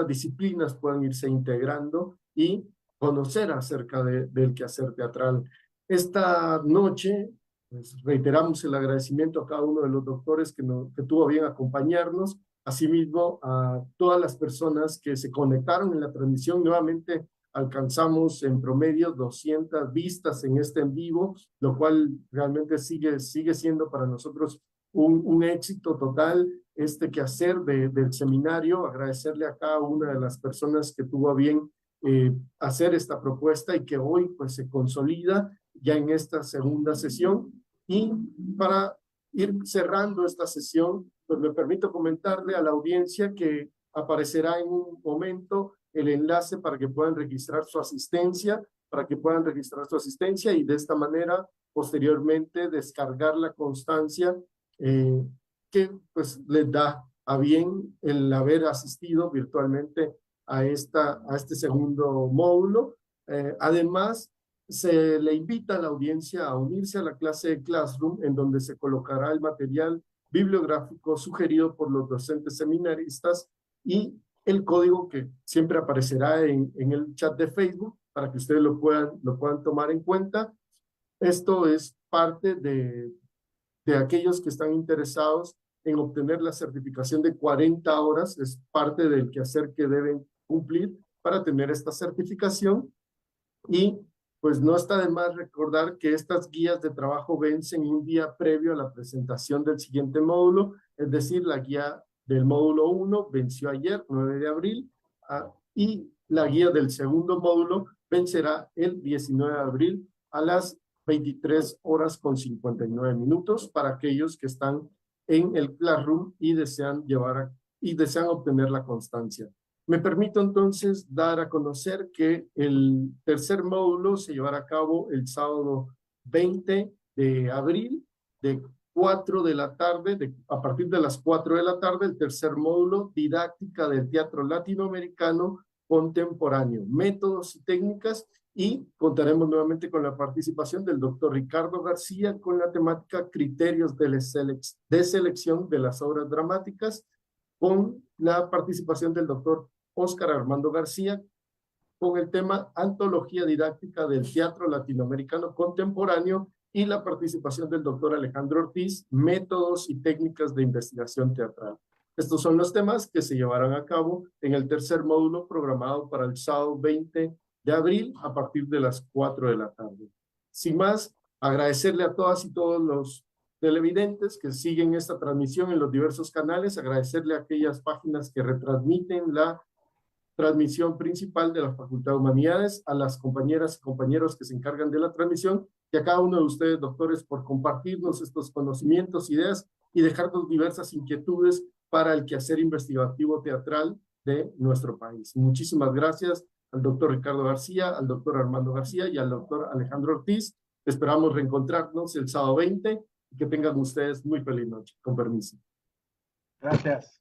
disciplinas puedan irse integrando y conocer acerca del quehacer teatral. Esta noche pues reiteramos el agradecimiento a cada uno de los doctores que tuvo bien acompañarnos, asimismo a todas las personas que se conectaron en la transmisión. Nuevamente alcanzamos en promedio 200 vistas en este en vivo, lo cual realmente sigue siendo para nosotros un éxito total este quehacer del seminario. Agradecerle a cada una de las personas que tuvo a bien hacer esta propuesta y que hoy pues se consolida ya en esta segunda sesión. Y para ir cerrando esta sesión, pues me permito comentarle a la audiencia que aparecerá en un momento el enlace para que puedan registrar su asistencia, y de esta manera posteriormente descargar la constancia que pues les da a bien el haber asistido virtualmente a este segundo módulo. Además, se le invita a la audiencia a unirse a la clase de Classroom, en donde se colocará el material bibliográfico sugerido por los docentes seminaristas y el código que siempre aparecerá en el chat de Facebook para que ustedes lo puedan tomar en cuenta. Esto es parte de aquellos que están interesados en obtener la certificación de 40 horas, es parte del quehacer que deben cumplir para tener esta certificación. Y pues no está de más recordar que estas guías de trabajo vencen un día previo a la presentación del siguiente módulo, es decir, la guía del módulo 1 venció ayer, 9 de abril, y la guía del segundo módulo vencerá el 19 de abril a las 23 horas con 59 minutos para aquellos que están en el Classroom y desean obtener la constancia. Me permito entonces dar a conocer que el tercer módulo se llevará a cabo el sábado 20 de abril de 4 de la tarde, a partir de las 4 de la tarde, el tercer módulo, didáctica del teatro latinoamericano contemporáneo, métodos y técnicas, Y contaremos nuevamente con la participación del doctor Ricardo García con la temática criterios de selección de las obras dramáticas, con la participación del doctor Óscar Armando García con el tema Antología Didáctica del Teatro Latinoamericano Contemporáneo y la participación del doctor Alejandro Ortiz, Métodos y Técnicas de Investigación Teatral. Estos son los temas que se llevarán a cabo en el tercer módulo programado para el sábado 20 de abril a partir de las 4 de la tarde. Sin más, agradecerle a todas y todos los televidentes que siguen esta transmisión en los diversos canales, agradecerle a aquellas páginas que retransmiten la transmisión principal de la Facultad de Humanidades, a las compañeras y compañeros que se encargan de la transmisión, y a cada uno de ustedes, doctores, por compartirnos estos conocimientos, ideas y dejarnos diversas inquietudes para el quehacer investigativo teatral de nuestro país. Muchísimas gracias al doctor Ricardo García, al doctor Armando García y al doctor Alejandro Ortiz. Esperamos reencontrarnos el sábado 20 y que tengan ustedes muy feliz noche. Con permiso. Gracias.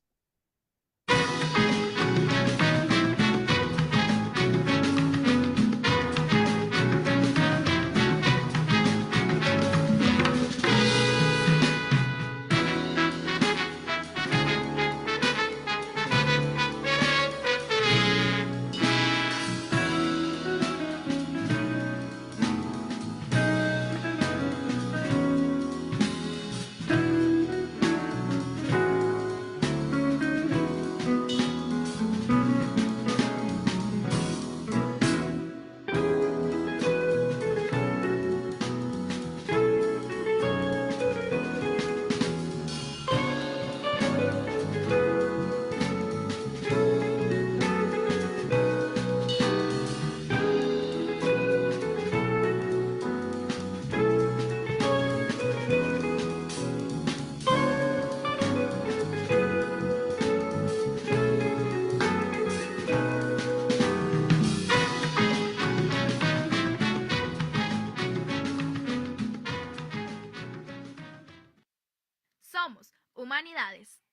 Somos Humanidades.